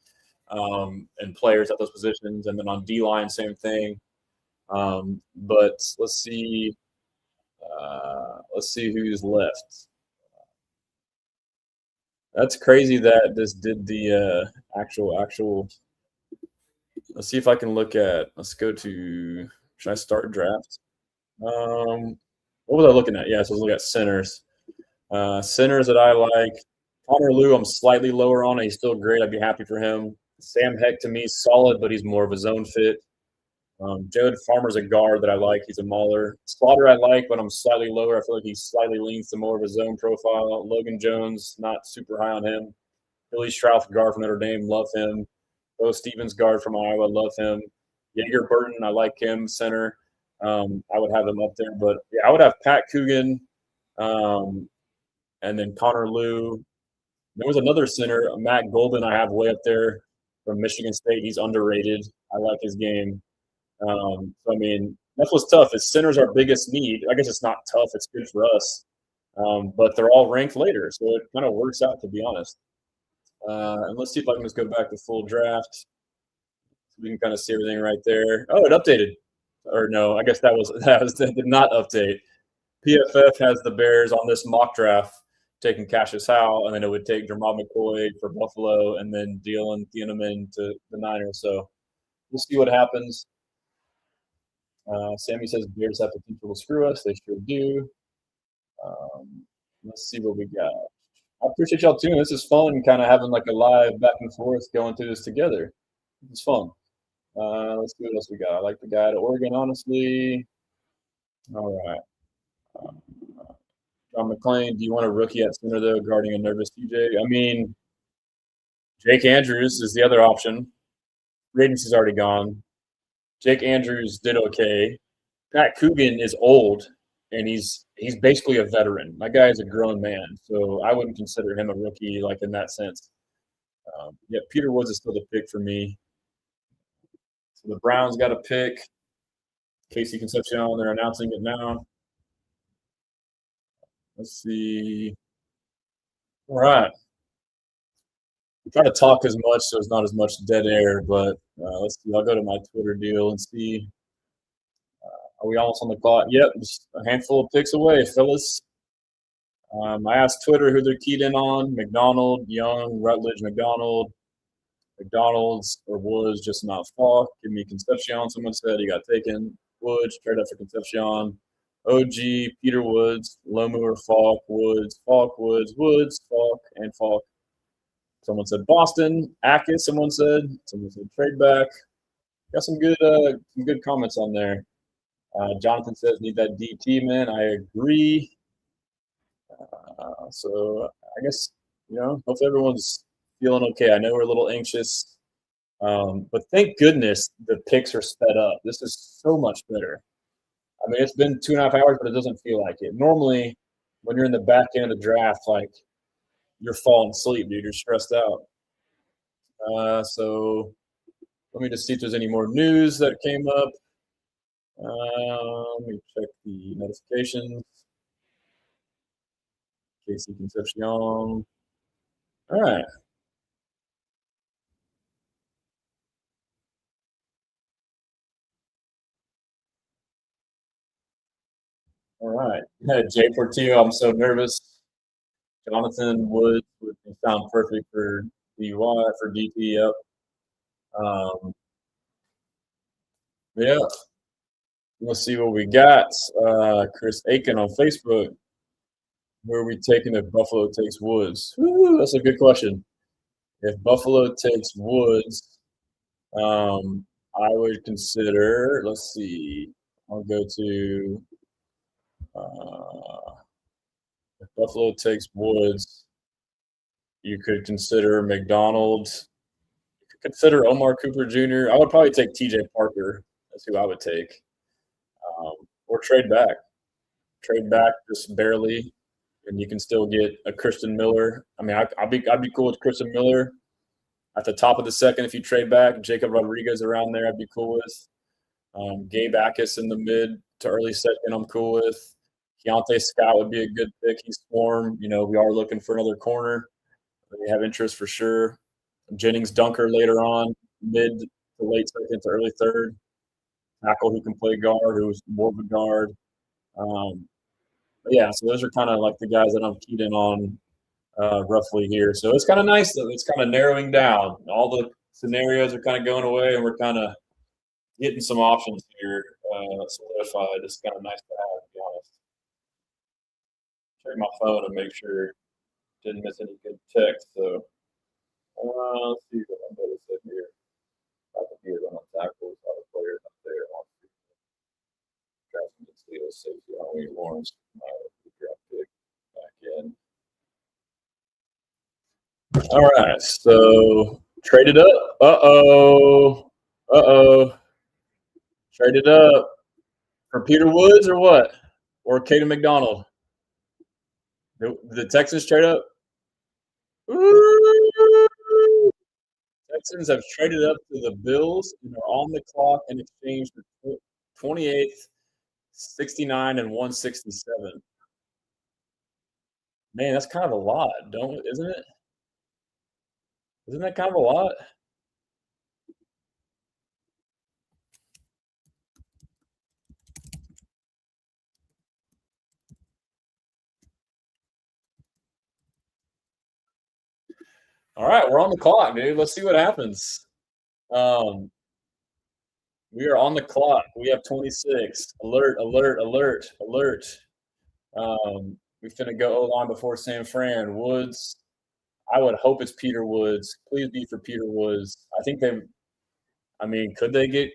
A: and players at those positions, and then on D-line, same thing. But let's see who's left. That's crazy that this did the actual. Let's see if I can look at. Let's go to. Should I start draft? What was I looking at? Yeah, so let's look at centers. Centers that I like. Connor Lew, I'm slightly lower on it. He's still great. I'd be happy for him. Sam Heck to me is solid, but he's more of a zone fit. Jared Farmer's a guard that I like. He's a mauler. Slaughter I like, but I'm slightly lower. I feel like he slightly leans to more of a zone profile. Logan Jones, not super high on him. Billy Strauss, guard from Notre Dame, love him. Bo Stevens, guard from Iowa, love him. Jaeger Burton, I like him, center. I would have him up there. But, yeah, I would have Pat Coogan and then Connor Lew. There was another center, Matt Golden, I have way up there from Michigan State. He's underrated. I like his game. I mean, that's what's tough. Is centers our biggest need. I guess it's not tough. It's good for us. But they're all ranked later, so it kind of works out, to be honest. And let's see if I can just go back to full draft. So we can kind of see everything right there. Oh, it updated. Or no, I guess that did not update. PFF has the Bears on this mock draft taking Cassius Howe, and then it would take Jermod McCoy for Buffalo, and then Dylan Thieneman to the Niners. So we'll see what happens. Sammy says Bears have potential to screw us. They sure do. Let's see what we got. I appreciate y'all tuning. This is fun, kind of having like a live back and forth going through this together. It's fun. Let's see what else we got. I like the guy to Oregon, honestly. All right. John McClain, do you want a rookie at center, though, guarding a nervous TJ? I mean, Jake Andrews is the other option. Radens is already gone. Jake Andrews did okay. Pat Coogan is old, and he's basically a veteran. My guy is a grown man, so I wouldn't consider him a rookie, like in that sense. Yeah, Peter Woods is still the pick for me. So the Browns got a pick. Casey Concepcion, they're announcing it now. Let's see. All right. I'm trying to talk as much so it's not as much dead air, but let's see. I'll go to my Twitter deal and see. Are we almost on the clock? Yep, just a handful of picks away, fellas. I asked Twitter who they're keyed in on. McDonald, Young, Rutledge, McDonald's or Woods, just not Falk. Give me Concepcion. Someone said he got taken. Woods, trade up for Concepcion. OG, Peter Woods, Lomu or Falk, Woods, Falk, and Falk. Someone said Boston, Ackett. Someone said trade back. Got some good comments on there. Jonathan says need that DT, man. I agree. So I guess hopefully everyone's feeling okay. I know we're a little anxious But thank goodness the picks are sped up. This is so much better. I mean, it's been 2.5 hours, but it doesn't feel like it. Normally, when you're in the back end of the draft, like you're falling asleep, dude. You're stressed out. So let me just see if there's any more news that came up. Let me check the notifications. Casey Concepcion. All right. All right. Jay Portillo, I'm so nervous. Jonathan Woods would sound perfect for DUI, for DT. Yep. Yeah. Let's see what we got. Chris Aiken on Facebook. Where are we taking if Buffalo takes Woods? Ooh, that's a good question. If Buffalo takes Woods, I would consider. Let's see. I'll go to. If Buffalo takes Woods, you could consider McDonald. You could consider Omar Cooper Jr. I would probably take T.J. Parker. That's who I would take. Or trade back. Trade back just barely, and you can still get a Christian Miller. I mean, I'd be cool with Christian Miller at the top of the second if you trade back. Jacob Rodriguez around there, I'd be cool with. Gabe Akis in the mid to early second, I'm cool with. Keontae Scott would be a good pick. He's swarm. We are looking for another corner. We have interest for sure. Jennings Dunker later on, mid to late second to early third. Tackle who can play guard, who's more of a guard. Yeah, so those are kind of like the guys that I'm keyed in on roughly here. So it's kind of nice that it's kind of narrowing down. All the scenarios are kind of going away, and we're kind of getting some options here solidified. It's kind of nice to have, to be honest. Check my phone and make sure didn't miss any good text. So let's see what I'm going to say here. I can hear it on tackles, other players up there. Drafting the Steelers safety Henry Lawrence, draft pick back in. All right, so traded up. Traded up for Peter Woods or what? Or Caden McDonald? The Texans trade up? Ooh. Texans have traded up to the Bills and are on the clock in exchange for 28th, 69, and 167. Man, that's kind of a lot, isn't it? Isn't that kind of a lot? All right, we're on the clock, dude. Let's see what happens. We are on the clock. We have 26. Alert, alert, alert, alert. We finna go O-line before San Fran. Woods. I would hope it's Peter Woods. Please be for Peter Woods. Could they get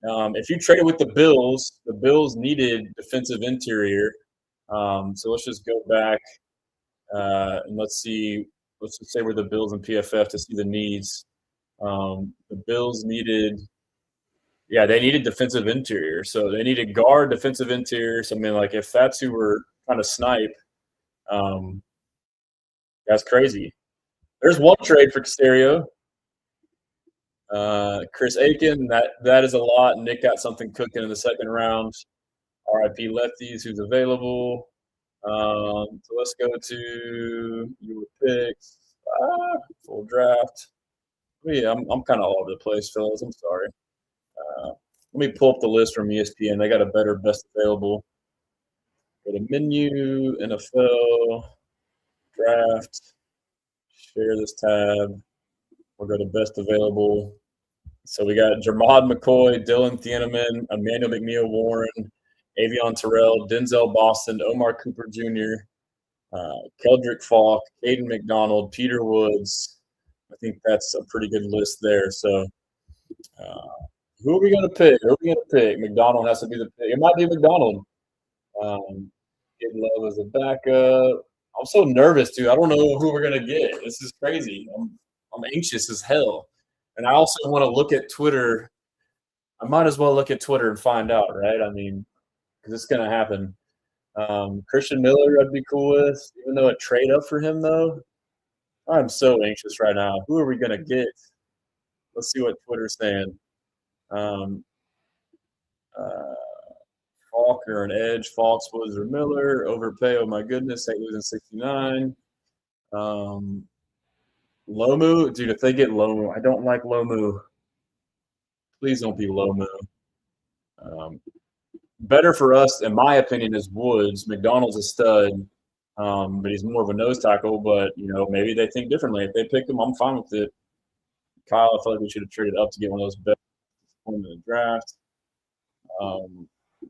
A: if you traded with the Bills needed defensive interior. So let's just go back and let's just say we're the Bills and PFF to see the needs. The Bills needed they needed defensive interior. So they needed guard, defensive interior. So like if that's who we're trying to snipe, that's crazy. There's one trade for Caserio. Chris Aiken, that is a lot. Nick got something cooking in the second round. RIP Lefties, who's available. So let's go to your picks. Full draft. Yeah, I'm kind of all over the place, fellas. I'm sorry. Let me pull up the list from ESPN. They got a better best available. Go to menu, NFL, draft, share this tab. We'll go to best available. So we got Jermod McCoy, Dylan Thieneman, Emmanuel McNeil Warren, Avion Terrell, Denzel Boston, Omar Cooper Jr., Keldrick Falk, Caden McDonald, Peter Woods. I think that's a pretty good list there. So who are we going to pick? McDonald has to be the pick. It might be McDonald. Get Love as a backup. I'm so nervous, dude. I don't know who we're going to get. This is crazy. I'm anxious as hell. And I also want to look at Twitter. I might as well look at Twitter and find out, right? I mean, because it's going to happen. Christian Miller, I'd be cool with, even though a trade up for him, though. I'm so anxious right now. Who are we going to get? Let's see what Twitter's saying. Um, uh, Falk or an edge, Falks, Woods, or Miller. Overpay, oh my goodness, St. Louis in 69. Lomu, dude, if they get Lomu, I don't like Lomu. Please don't be Lomu. Better for us, in my opinion, is Woods. McDonald's a stud, but he's more of a nose tackle. But maybe they think differently. If they pick him, I'm fine with it. Kyle, I feel like we should have traded up to get one of those best in the draft.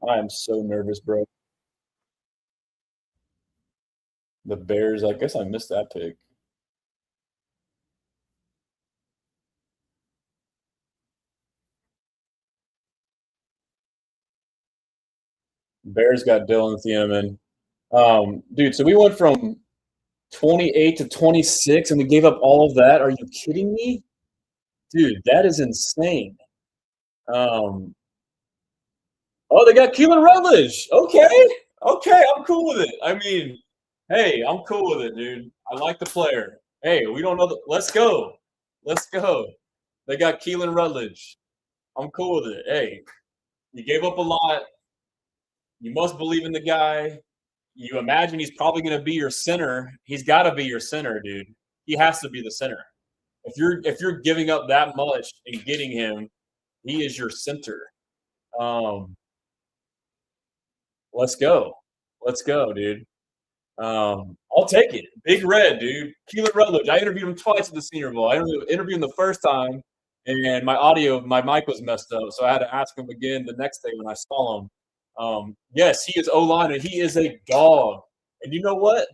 A: I am so nervous, bro. The Bears, I guess I missed that pick. Bears got Dylan Thieneman. Dude, so we went from 28 to 26 and we gave up all of that. Are you kidding me? Dude, that is insane. Oh, they got Keelan Rutledge. Okay. Okay, I'm cool with it. I mean, hey, I'm cool with it, dude. I like the player. Hey, we don't know. Let's go. Let's go. They got Keelan Rutledge. I'm cool with it. Hey, you gave up a lot. You must believe in the guy. You imagine he's probably going to be your center. He's got to be your center, dude. He has to be the center. If you're giving up that much and getting him, he is your center. Let's go. Let's go, dude. I'll take it. Big Red, dude. Keelan Rutledge. I interviewed him twice at the Senior Bowl. I interviewed him the first time, and my mic was messed up, so I had to ask him again the next day when I saw him. Yes, he is O-line, and he is a dog. And you know what?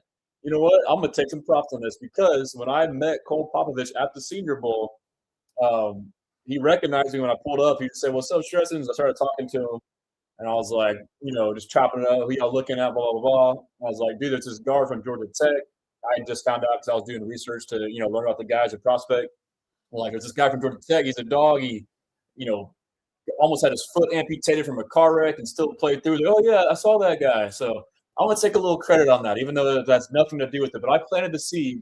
A: You know what? I'm gonna take some props on this because when I met Cole Popovich at the Senior Bowl, he recognized me when I pulled up. He said, "What's up, Stressan?" I started talking to him. And I was like, just chopping it up, who y'all looking at, blah, blah, blah. I was like, dude, it's this guard from Georgia Tech. I just found out because I was doing research to, learn about the guys at prospect. Like, there's this guy from Georgia Tech. He's a dog. He, almost had his foot amputated from a car wreck and still played through. Like, oh, yeah, I saw that guy. So I want to take a little credit on that, even though that's nothing to do with it. But I planted the seed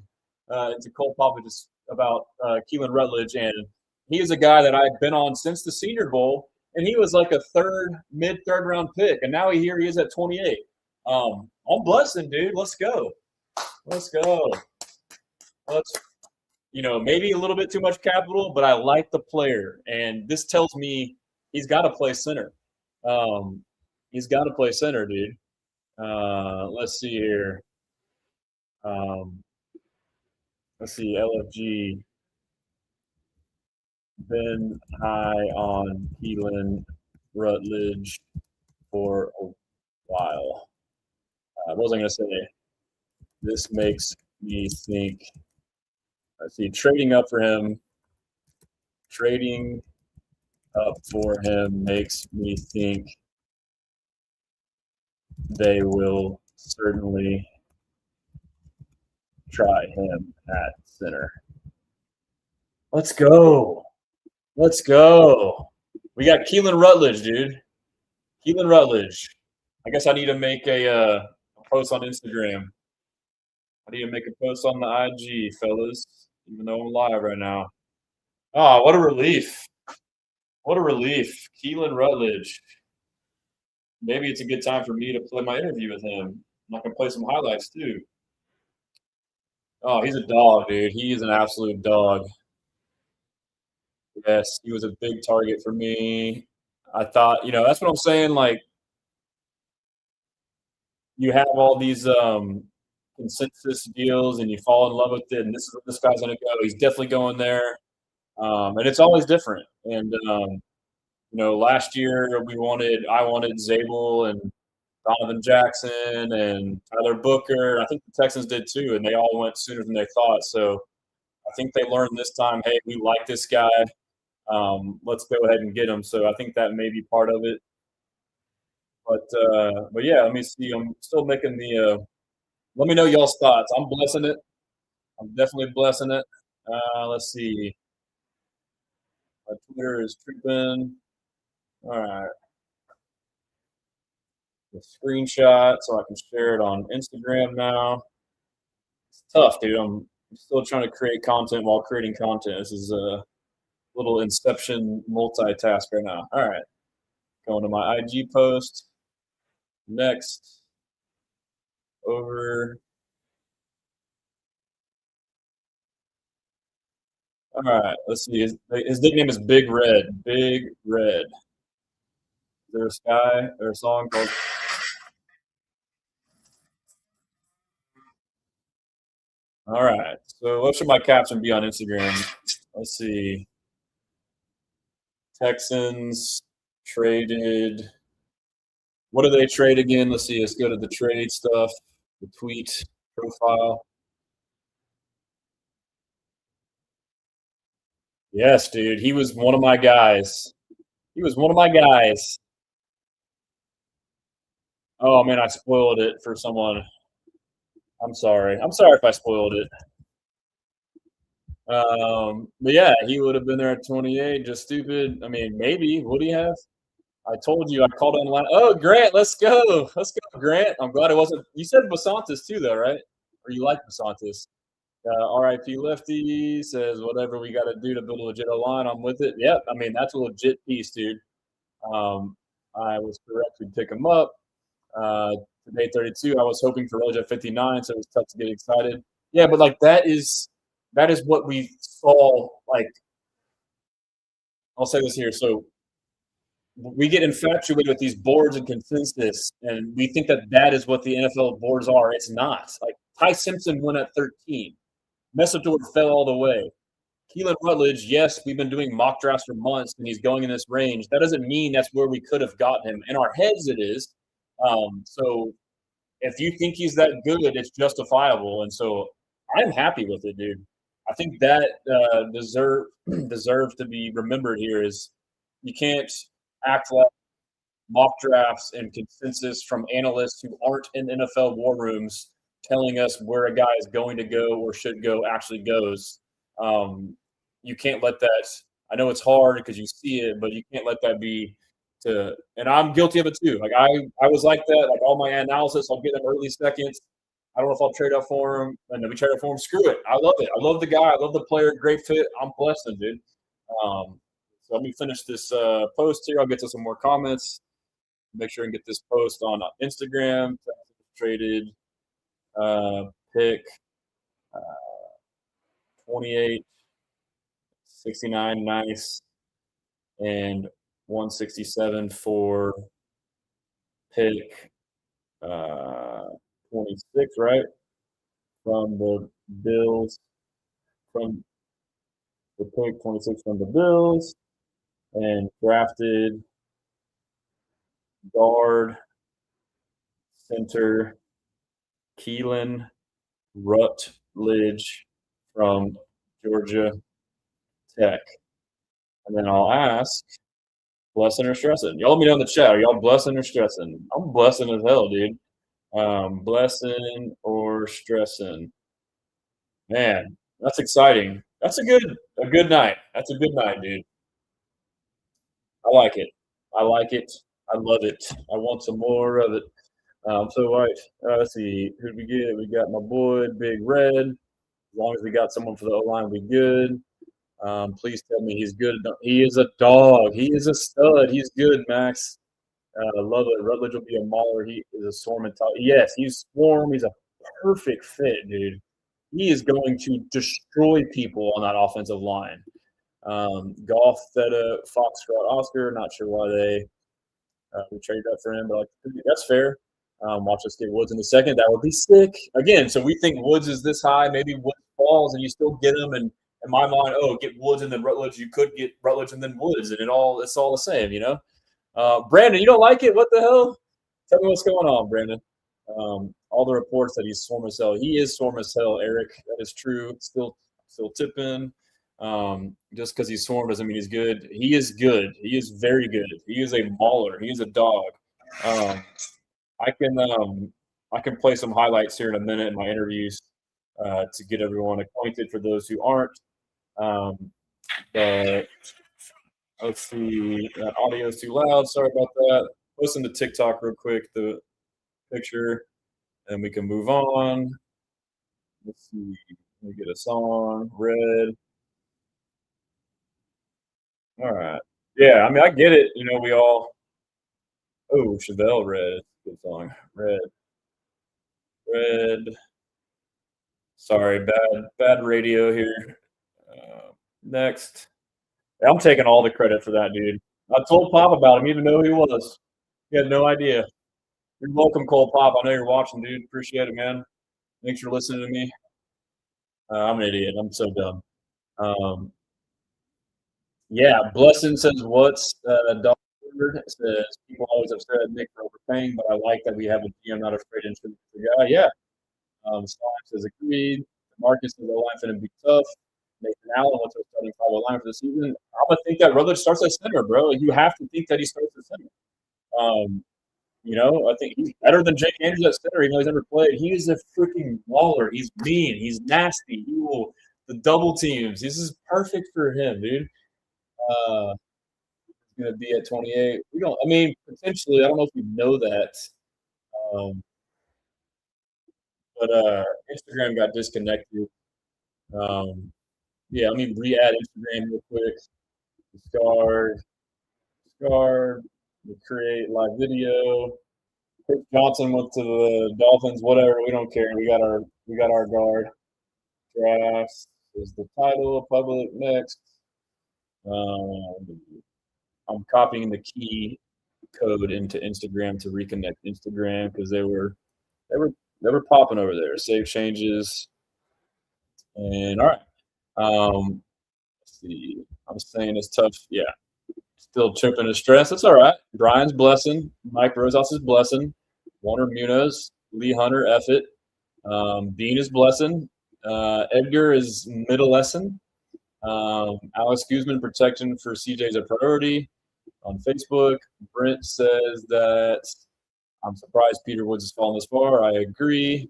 A: into Cole Popovich about Keelan Rutledge. And he is a guy that I've been on since the Senior Bowl. And he was like a mid-third round pick, and now he is at 28. I'm Blessan, dude. Let's go. Let's go. Maybe a little bit too much capital, but I like the player, and this tells me he's got to play center. He's got to play center, dude. Let's see here. Let's see, LFG. Been high on Keelan Rutledge for a while. What was I going to say? This makes me think. Let's see, trading up for him makes me think they will certainly try him at center. Let's go. Let's go. We got Keelan Rutledge, dude. Keelan Rutledge. I guess I need to make a post on Instagram. I need to make a post on the IG, fellas, even though I'm live right now. Oh, what a relief. What a relief. Keelan Rutledge. Maybe it's a good time for me to play my interview with him. I can play some highlights, too. Oh, he's a dog, dude. He is an absolute dog. Yes, he was a big target for me. I thought, that's what I'm saying. Like, you have all these consensus deals and you fall in love with it, and this is where this guy's going to go. He's definitely going there. And it's always different. And, last year I wanted Zabel and Donovan Jackson and Tyler Booker. I think the Texans did too, and they all went sooner than they thought. So I think they learned this time, hey, we like this guy. Let's go ahead and get him. So I think that may be part of it. But yeah, let me see. I'm still making the. Let me know y'all's thoughts. I'm blessing it. I'm definitely blessing it. Let's see. My Twitter is tripping. All right. The screenshot so I can share it on Instagram now. It's tough, dude. I'm still trying to create content while creating content. This is a little inception multitask right now. All right. Going to my IG post. Next. Over. All right. Let's see. His nickname is Big Red. Big Red. Is there a sky or a song called? All right. So what should my caption be on Instagram? Let's see. Texans traded. What do they trade again? Let's see. Let's go to the trade stuff, the tweet profile. Yes, dude. He was one of my guys. He was one of my guys. Oh man, I spoiled it for someone. I'm sorry. I'm sorry if I spoiled it. But yeah, he would have been there at 28. Just stupid. I mean, maybe would he have? I told you. I called on the line. Oh, Grant, let's go. Let's go, Grant. I'm glad it wasn't. You said Basantis too, though, right? Or you like Basantis? RIP Lefty says whatever we got to do to build a legit line. I'm with it. Yep. I mean, that's a legit piece, dude. I was correct to pick him up. Today 32. I was hoping for Roja 59, so it was tough to get excited. Yeah, but like that is what we saw. Like I'll say this here. So we get infatuated with these boards and consensus, and we think that that is what the NFL boards are. It's not. Like Ty Simpson went at 13. Messador fell all the way. Keelan Rutledge, yes, we've been doing mock drafts for months, and he's going in this range. That doesn't mean that's where we could have gotten him. In our heads, it is. So if you think he's that good, it's justifiable. And so I'm happy with it, dude. I think that deserves to be remembered here is you can't act like mock drafts and consensus from analysts who aren't in NFL war rooms telling us where a guy is going to go or should go actually goes. You can't let that. I know it's hard because you see it, but you can't let that be to. And I'm guilty of it too. Like I was like that. Like all my analysis, I'll get him early seconds. I don't know if I'll trade up for him, and then we trade up for him. Screw it. I love it. I love the guy. I love the player. Great fit. I'm blessed, dude. So let me finish this post here. I'll get to some more comments. Make sure and get this post on Instagram. Traded pick 28, 69, nice, and 167 for pick 26, right? From the Bills, from the pick 26 from the Bills, and drafted guard, center, Keelan Rutledge from Georgia Tech. And then I'll ask, blessing or stressing? Y'all let me know in the chat. Are y'all blessing or stressing? I'm blessing as hell, dude. Blessing or stressing? Man, that's exciting. That's a good night. That's a good night, dude. I like it. I like it. I love it. I want some more of it. So right, let's see. Who did we get? We got my boy Big Red. As long as we got someone for the O line, we good. Please tell me he's good. He is a dog. He is a stud. He's good, Max. Love it. Rutledge will be a mauler. He is a swarm and yes, he's swarm. He's a perfect fit, dude. He is going to destroy people on that offensive line. Golf, Theta, Foxtrot, Oscar. Not sure why they we traded that for him, but like, that's fair. Watch us get Woods in the second. That would be sick. Again, so we think Woods is this high. Maybe Woods falls and you still get him. And in my mind, oh, get Woods and then Rutledge. You could get Rutledge and then Woods, and it's all the same, you know. Brandon, you don't like it? What the hell? Tell me what's going on, Brandon. All the reports that he's swarm as hell. He is swarm as hell, Eric. That is true. Still tipping. Just because he's swarm doesn't mean he's good. He is good. He is very good. He is a mauler. He is a dog. I can play some highlights here in a minute in my interviews to get everyone acquainted for those who aren't. But Let's see. That audio is too loud. Sorry about that. Listen to TikTok real quick, the picture, and we can move on. Let's see. Let me get a song. Red. All right. Yeah, I mean, I get it. We all. Oh, Chevelle Red. Good song. Red. Red. Sorry, bad radio here. Next. I'm taking all the credit for that, dude. I told Pop about him, even though he was. He had no idea. You're welcome, Cole Pop. I know you're watching, dude. Appreciate it, man. Thanks for listening to me. I'm an idiot. I'm so dumb. Um, yeah, Blessan says, "What's dog word?" Says people always upset at Nick for overpaying, but I like that we have a GM not afraid to introduce the guy. Yeah. Slime says agreed. Marcus says the line's going to be tough. Nathan Allen wants to starting 5 line for the season. I'm gonna think that Rutledge starts at center, bro. You have to think that he starts at center. I think he's better than Jake Andrews at center, even though he's never played. He is a freaking waller. He's mean. He's nasty. He will the double teams. This is perfect for him, dude. He's gonna be at 28. We don't. I mean, potentially. I don't know if we know that. Um, but Instagram got disconnected. Yeah, let me re-add Instagram real quick. Discard, create live video. Chris Johnson went to the Dolphins. Whatever, we don't care. We got our guard. Drafts is the title. Public next. I'm copying the key code into Instagram to reconnect Instagram because they were popping over there. Save changes. And all right. Let's see. I'm saying it's tough. Yeah. Still tripping to stress. That's all right. Brian's Blessan. Mike Rosehouse is Blessan. Warner Munoz. Lee Hunter, F it. Dean is Blessan. Edgar is Middle-esson. Alex Guzman, protection for CJ is a priority on Facebook. Brent says that I'm surprised Peter Woods has fallen this far. I agree.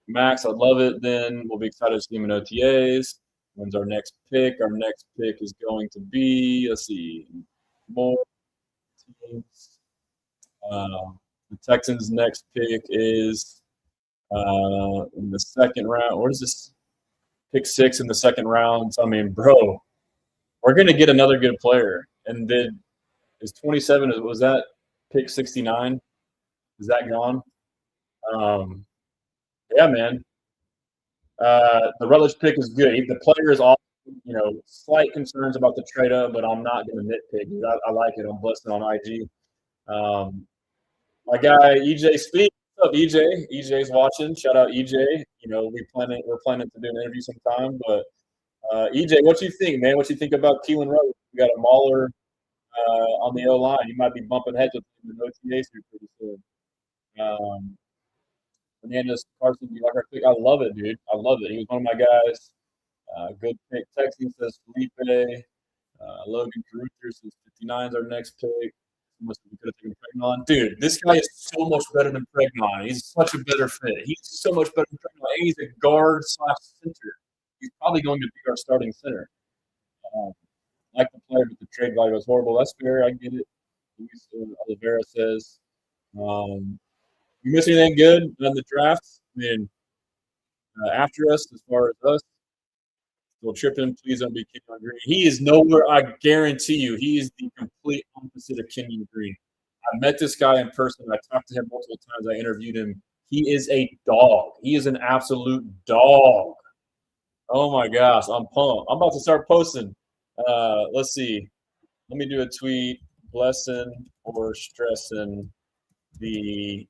A: Max, I'd love it. Then we'll be excited to see him in OTAs. When's our next pick? Our next pick is going to be, let's see, more teams. The Texans' next pick is in the second round. What is this? Pick 6 in the second round. So, I mean, bro, we're going to get another good player. And then is 27, was that pick 69? Is that gone? Yeah, man. The Rutledge pick is good. The player is awesome. Slight concerns about the trade up, but I'm not going to nitpick. I like it. I'm Blessan on IG. My guy EJ Speed. What's up, EJ? EJ's watching. Shout out EJ. We're planning to do an interview sometime. But EJ, what you think, man? What you think about Keelan Rutledge? We got a Mauler on the O line. You might be bumping heads with him in OTAs here pretty soon. Hernandez Carson, do you like our pick? I love it, dude. I love it. He was one of my guys. Good pick. Texans says Felipe. Logan Carruthers says 59 is our next pick. We could have taken Pregnon. Dude, this guy is so much better than Pregnon. He's such a better fit. He's so much better than Pregnon. And he's a guard / center. He's probably going to be our starting center. Like the player, but the trade value was horrible. That's fair. I get it. Luis Oliveira says, you miss anything good in the draft? I mean, after us, as far as us, still tripping. Please don't be Kenyon Green. He is nowhere. I guarantee you, he is the complete opposite of Kenyon Green. I met this guy in person. I talked to him multiple times. I interviewed him. He is a dog. He is an absolute dog. Oh my gosh, I'm pumped. I'm about to start posting. Let's see. Let me do a tweet. Blessan or Stressan the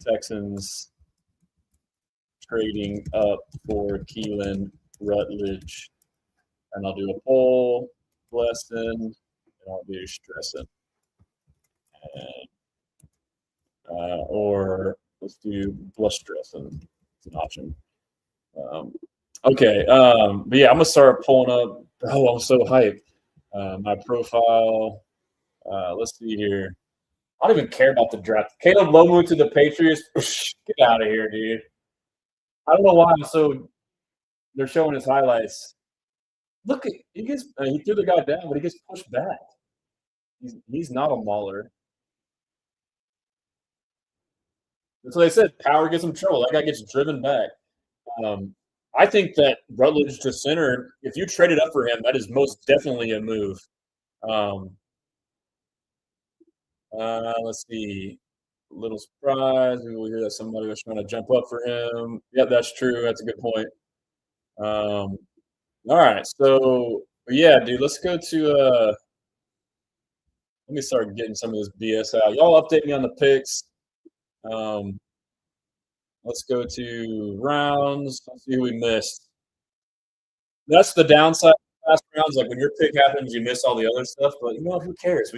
A: Texans trading up for Keelan Rutledge. And I'll do a poll, Blessan, and I'll do Stressan. Or let's do Stressan. It's an option. Okay. But yeah, I'm gonna start pulling up. Oh, I'm so hyped. My profile. Let's see here. I don't even care about the draft. Caleb Lomu to the Patriots. Get out of here, dude. I don't know why I'm so. They're showing his highlights. Look at he threw the guy down, but he gets pushed back. He's not a mauler. That's what they said. Power gets him trouble. That guy gets driven back. Um, I think that Rutledge to center, if you traded up for him, that is most definitely a move. Um, let's see. Little surprise. Maybe we'll hear that somebody was trying to jump up for him. Yep, that's true. That's a good point. Um, all right. So, yeah, dude, let's go to let me start getting some of this BS out. Y'all update me on the picks. Um, let's go to rounds. Let's see who we missed. That's the downside of fast rounds. Like when your pick happens, you miss all the other stuff. But who cares?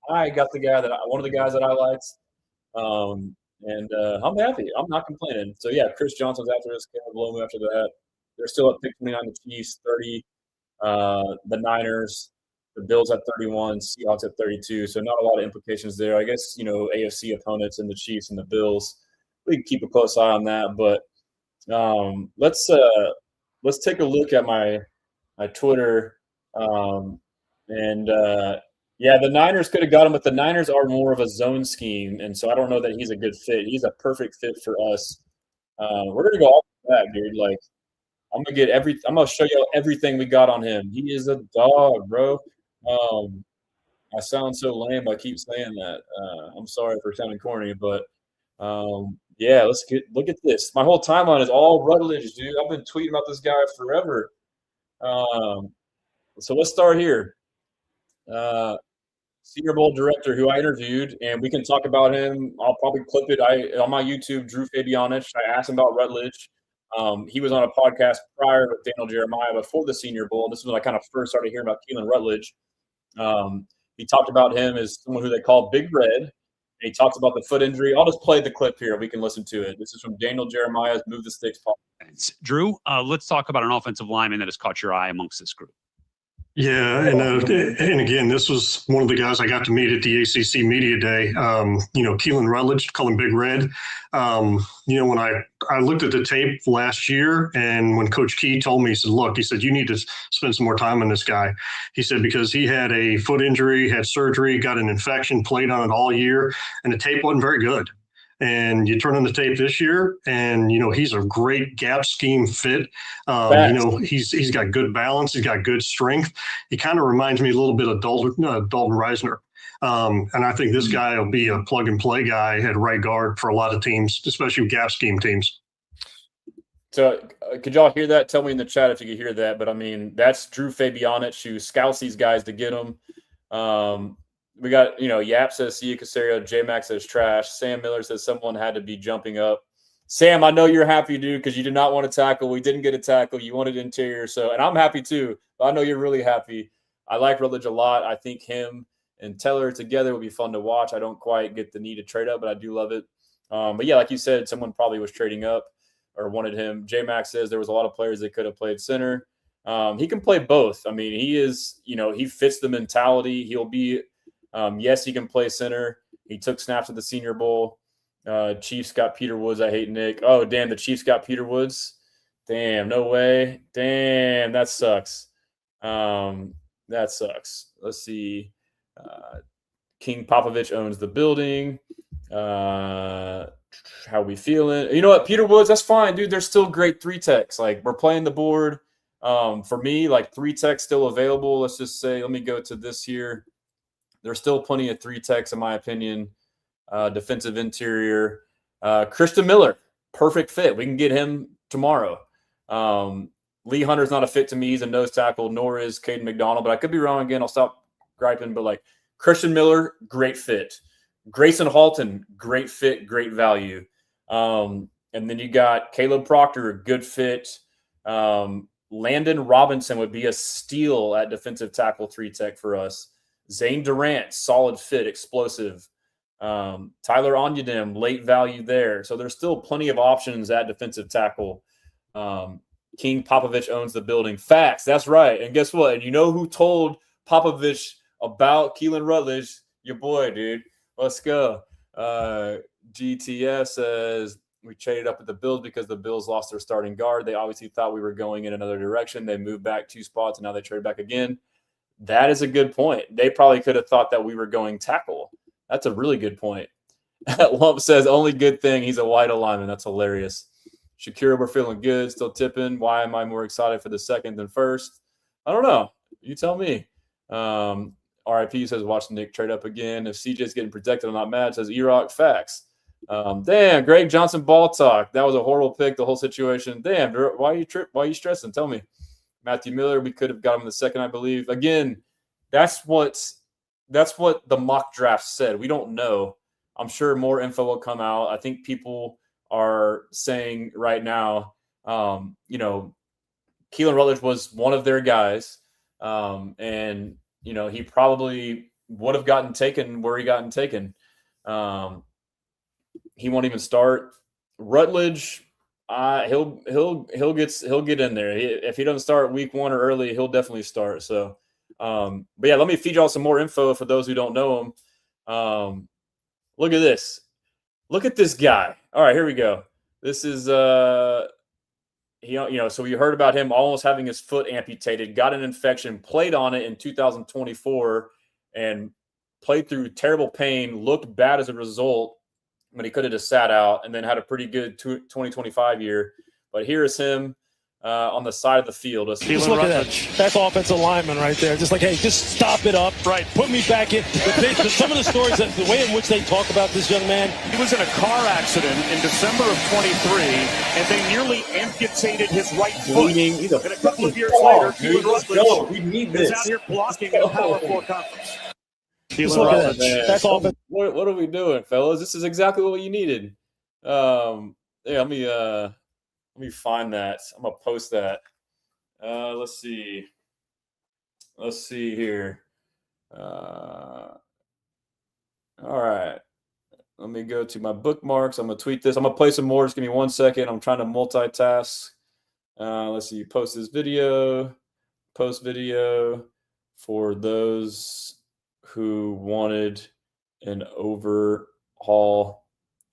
A: I got the guy one of the guys that I liked, and I'm happy. I'm not complaining. So yeah, Chris Johnson's after this. Caleb Lomu after that. They're still at pick 29. The Chiefs 30. The Niners, the Bills at 31, Seahawks at 32. So not a lot of implications there. I guess AFC opponents and the Chiefs and the Bills. We can keep a close eye on that. But let's take a look at my Twitter. Yeah, the Niners could have got him, but the Niners are more of a zone scheme, and so I don't know that he's a good fit. He's a perfect fit for us. We're gonna go all back, dude. Like I'm gonna show you everything we got on him. He is a dog, bro. I sound so lame. I keep saying that. I'm sorry for sounding corny, but yeah, look at this. My whole timeline is all Rutledge, dude. I've been tweeting about this guy forever. So let's start here. Senior Bowl director who I interviewed, and we can talk about him. I'll probably clip it. On my YouTube, Drew Fabianich. I asked him about Rutledge. He was on a podcast prior with Daniel Jeremiah before the Senior Bowl. This is when I kind of first started hearing about Keelan Rutledge. He talked about him as someone who they call Big Red. And he talks about the foot injury. I'll just play the clip here. We can listen to it. This is from Daniel Jeremiah's Move the Sticks podcast.
B: Drew, let's talk about an offensive lineman that has caught your eye amongst this group.
C: Yeah, and again, this was one of the guys I got to meet at the ACC Media Day. Keelan Rutledge, call him Big Red. When I looked at the tape last year, and when Coach Key told me, he said, you need to spend some more time on this guy. He said, because he had a foot injury, had surgery, got an infection, played on it all year, and the tape wasn't very good. And you turn on the tape this year, and he's a great gap scheme fit. He's got good balance, he's got good strength. He kind of reminds me a little bit of Dalton Reisner. And I think this guy will be a plug and play guy at right guard for a lot of teams, especially gap scheme teams.
A: So could y'all hear that? Tell me in the chat if you could hear that. But I mean, that's Drew Fabianich who scouts these guys to get them. We got, Yap says, see you, Casario. J-Max says trash. Sam Miller says someone had to be jumping up. Sam, I know you're happy, dude, because you did not want to tackle. We didn't get a tackle. You wanted interior. And I'm happy too. But I know you're really happy. I like Rutledge a lot. I think him and Teller together would be fun to watch. I don't quite get the need to trade up, but I do love it. But yeah, like you said, someone probably was trading up or wanted him. J-Max says there was a lot of players that could have played center. He can play both. I mean, he is, he fits the mentality. He'll be yes, he can play center. He took snaps at the Senior Bowl. Chiefs got Peter Woods. I hate Nick. Oh, damn, the Chiefs got Peter Woods. Damn, no way. Damn, that sucks. That sucks. Let's see. King Popovich owns the building. How we feeling? You know what? Peter Woods, that's fine, dude. They're still great 3-techs. Like, we're playing the board. For me, like 3-techs still available. Let's just say, let me go to this here. There's still plenty of 3-techs, in my opinion. Defensive interior. Christian Miller, perfect fit. We can get him tomorrow. Lee Hunter's not a fit to me. He's a nose tackle, nor is Caden McDonald. But I could be wrong again. I'll stop griping. But, like, Christian Miller, great fit. Grayson Halton, great fit, great value. And then you got Caleb Proctor, good fit. Landon Robinson would be a steal at defensive tackle 3-tech for us. Zane Durant, solid fit, explosive. Tyler Onyedem, late value there. So there's still plenty of options at defensive tackle. King Popovich owns the building. Facts, that's right. And guess what? And you know who told Popovich about Keelan Rutledge? Your boy, dude. Let's go. GTF says, We traded up at the Bills because the Bills lost their starting guard. They obviously thought we were going in another direction. They moved back 2 spots, and now they traded back again. That is a good point. They probably could have thought that we were going tackle. That's a really good point. Lump says, only good thing, he's a wide lineman. That's hilarious. Shakira, we're feeling good, still tipping. Why am I more excited for the second than first? I don't know. You tell me. RIP says, watch Nick trade up again. If CJ's getting protected, I'm not mad. Says E-Rock, facts. Damn, Greg Johnson ball talk. That was a horrible pick, the whole situation. Damn, why are you stressing? Tell me. Matthew Miller, we could have got him in the second, I believe. Again, that's what the mock draft said. We don't know. I'm sure more info will come out. I think people are saying right now, Keelan Rutledge was one of their guys. And, he probably would have gotten taken where he gotten taken. He won't even start. Rutledge, he'll get in there. If he doesn't start week 1 or early, he'll definitely start. So, but yeah, let me feed y'all some more info for those who don't know him. Look at this. Look at this guy. All right, here we go. This is so we heard about him almost having his foot amputated, got an infection, played on it in 2024, and played through terrible pain, looked bad as a result, but he could have just sat out and then had a pretty good 2025 year. But here is him on the side of the field.
D: Just look at that. That's offensive lineman right there. Just like, hey, just stop it up. Right. Put me back in. Some of the stories, the way in which they talk about this young man.
E: He was in a car accident in December of 23, and they nearly amputated his right foot. And a couple of years later, Keelan Rutledge is out here blocking in a Power 4 conference.
D: Just look at that. That's offensive.
A: What are we doing, fellas? This is exactly what you needed. Let me find that. I'm going to post that. Let's see. Let's see here. All right. Let me go to my bookmarks. I'm going to tweet this. I'm going to play some more. Just give me 1 second. I'm trying to multitask. Let's see. Post this video. Post video for those who wanted an overhaul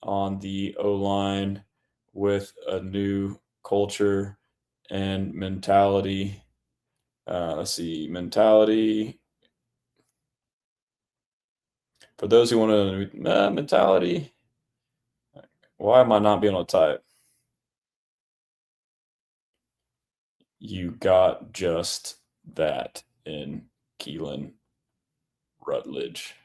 A: on the O-line with a new culture and mentality. Let's see, mentality. For those who want a mentality, why am I not being able to type? You got just that in Keelan Rutledge.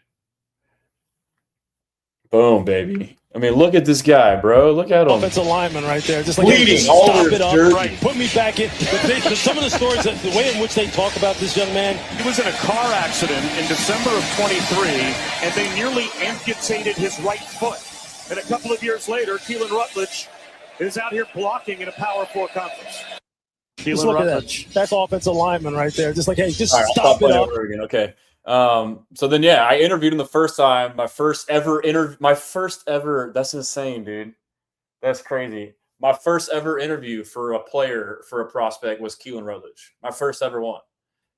A: Boom, baby. I mean, look at this guy, bro. Look at him.
D: Offensive lineman right there. Just like,
A: bleeding
D: hey,
A: all
D: stop
A: over
D: it up.
A: jersey.
D: Right. Put me back in. Some of the stories, the way in which they talk about this young man.
E: He was in a car accident in December of 23, and they nearly amputated his right foot. And a couple of years later, Keelan Rutledge is out here blocking in a Power 4 conference.
D: Just look at that. That's offensive lineman right there. Just like, hey, just
A: all right,
D: stop it up.
A: Again. Okay. So then, yeah, I interviewed him the first time. My first ever. That's insane, dude. That's crazy. My first ever interview for a player, for a prospect, was Keelan Rutledge. My first ever one.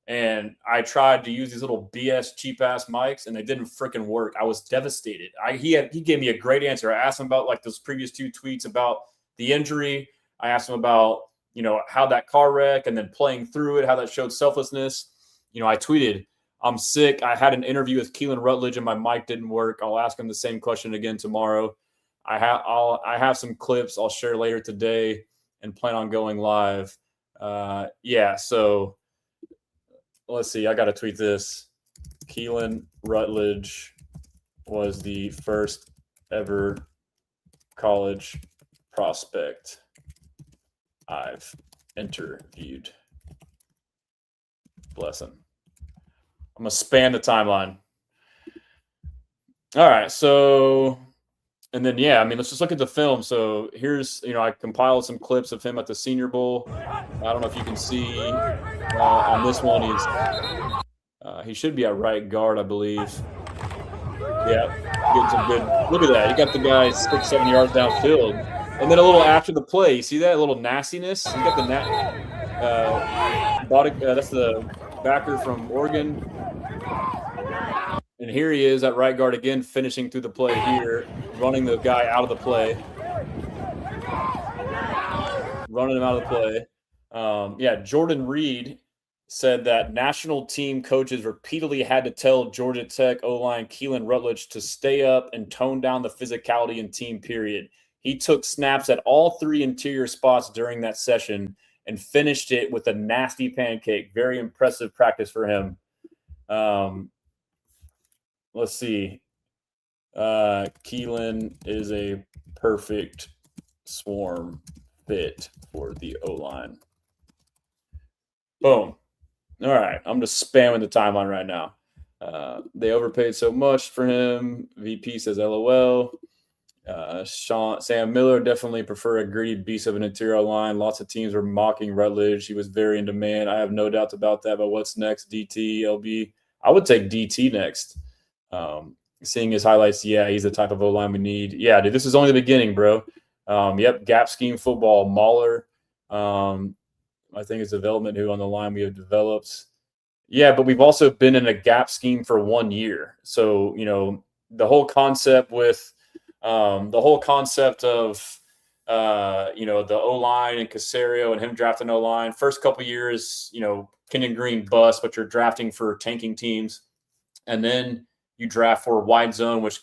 A: And I tried to use these little BS cheap ass mics, and they didn't freaking work. I was devastated. He gave me a great answer. I asked him about like those previous 2 tweets about the injury. I asked him about, how that car wreck and then playing through it, how that showed selflessness. I tweeted, I'm sick. I had an interview with Keelan Rutledge and my mic didn't work. I'll ask him the same question again tomorrow. I have some clips I'll share later today and plan on going live. So let's see. I got to tweet this. Keelan Rutledge was the first ever college prospect I've interviewed. Blessan. I'm going to span the timeline. All right. So, and then, let's just look at the film. So here's, I compiled some clips of him at the Senior Bowl. I don't know if you can see on this one, he should be at right guard, I believe. Yeah, getting some good. Look at that. You got the guy 6-7 yards downfield. And then a little after the play, you see that? A little nastiness. You got the that's the backer from Oregon. And here he is at right guard again, finishing through the play here, running the guy out of the play. running him out of the play. Jordan Reed said that national team coaches repeatedly had to tell Georgia Tech O-line Keelan Rutledge to stay up and tone down the physicality in team period. He took snaps at all 3 interior spots during that session and finished it with a nasty pancake. Very impressive practice for him. Let's see. Keelan is a perfect swarm fit for the O-line. Boom. All right. I'm just spamming the timeline right now. They overpaid so much for him. VP says LOL. Sam Miller definitely prefer a gritty beast of an interior line. Lots of teams were mocking Rutledge. He was very in demand. I have no doubts about that. But what's next? DT, LB? I would take DT next. Seeing his highlights, he's the type of O-line we need. Yeah, dude, this is only the beginning, bro. Gap scheme football. Mahler. I think it's development who on the line we have developed. Yeah, but we've also been in a gap scheme for 1 year. So, the whole concept with the O-line and Caserio and him drafting O-line, first couple years, Kenyon Green bust, but you're drafting for tanking teams. And then you draft for wide zone, which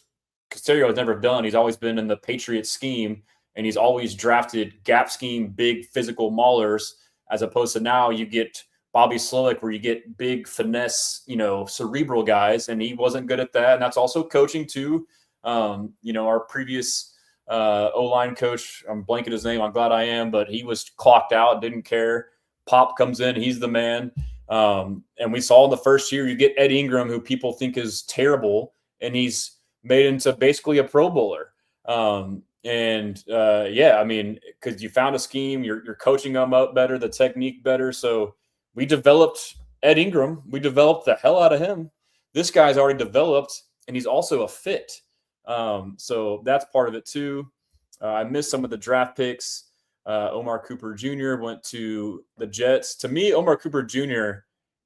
A: Caserio has never done. He's always been in the Patriot scheme, and he's always drafted gap scheme, big physical maulers, as opposed to now you get Bobby Slowick where you get big finesse, cerebral guys, and he wasn't good at that. And that's also coaching too. Our previous O-line coach, I'm blanking his name, I'm glad I am, but he was clocked out, didn't care. Pop comes in, he's the man. And we saw in the first year, you get Ed Ingram, who people think is terrible, and he's made into basically a Pro Bowler. Because you found a scheme, you're coaching them up better, the technique better. So we developed Ed Ingram. We developed the hell out of him. This guy's already developed, and he's also a fit. So that's part of it too. I missed some of the draft picks. Omar Cooper Jr. went to the Jets. To me, Omar Cooper Jr.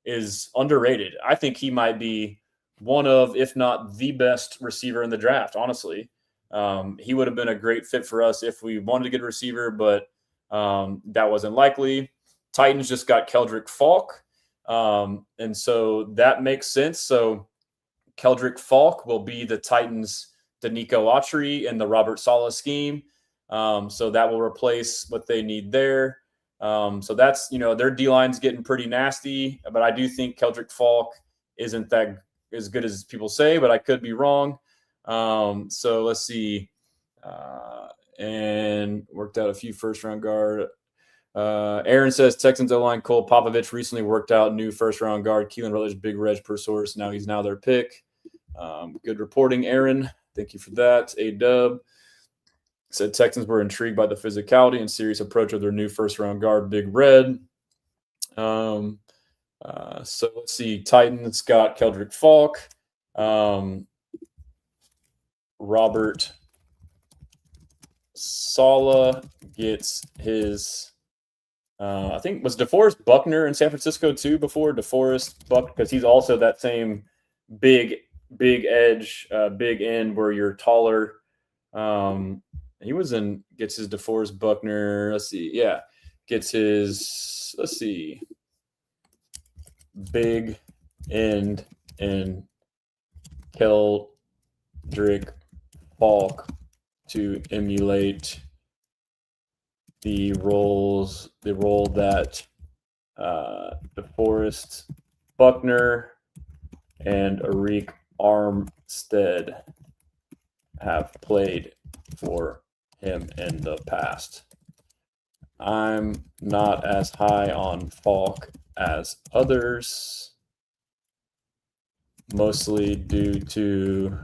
A: is underrated. I think he might be one of, if not the best receiver in the draft, honestly. He would have been a great fit for us if we wanted to get a receiver, but that wasn't likely. Titans just got Keldrick Falk, and so that makes sense. So Keldrick Falk will be the Titans' Danico Autry in the Robert Saleh scheme. So that will replace what they need there. So that's, their D-line's getting pretty nasty, but I do think Keldrick Falk isn't that as good as people say, but I could be wrong. So let's see. And worked out a few first-round guard. Aaron says Texans O-line Cole Popovich recently worked out new first-round guard Keelan Rutledge, big reg per source. He's now their pick. Good reporting, Aaron. Thank you for that. A-Dub said Texans were intrigued by the physicality and serious approach of their new first-round guard, Big Red. So let's see. Titans got Keldrick Falk. Robert Saleh gets his I think was DeForest Buckner in San Francisco too before DeForest Buck, because he's also that same big edge, big end where you're taller. Gets his DeForest Buckner. Gets his big end in Keldrick Falk to emulate the role that DeForest Buckner and Arik Armstead have played for him in the past. I'm not as high on Falk as others, mostly due to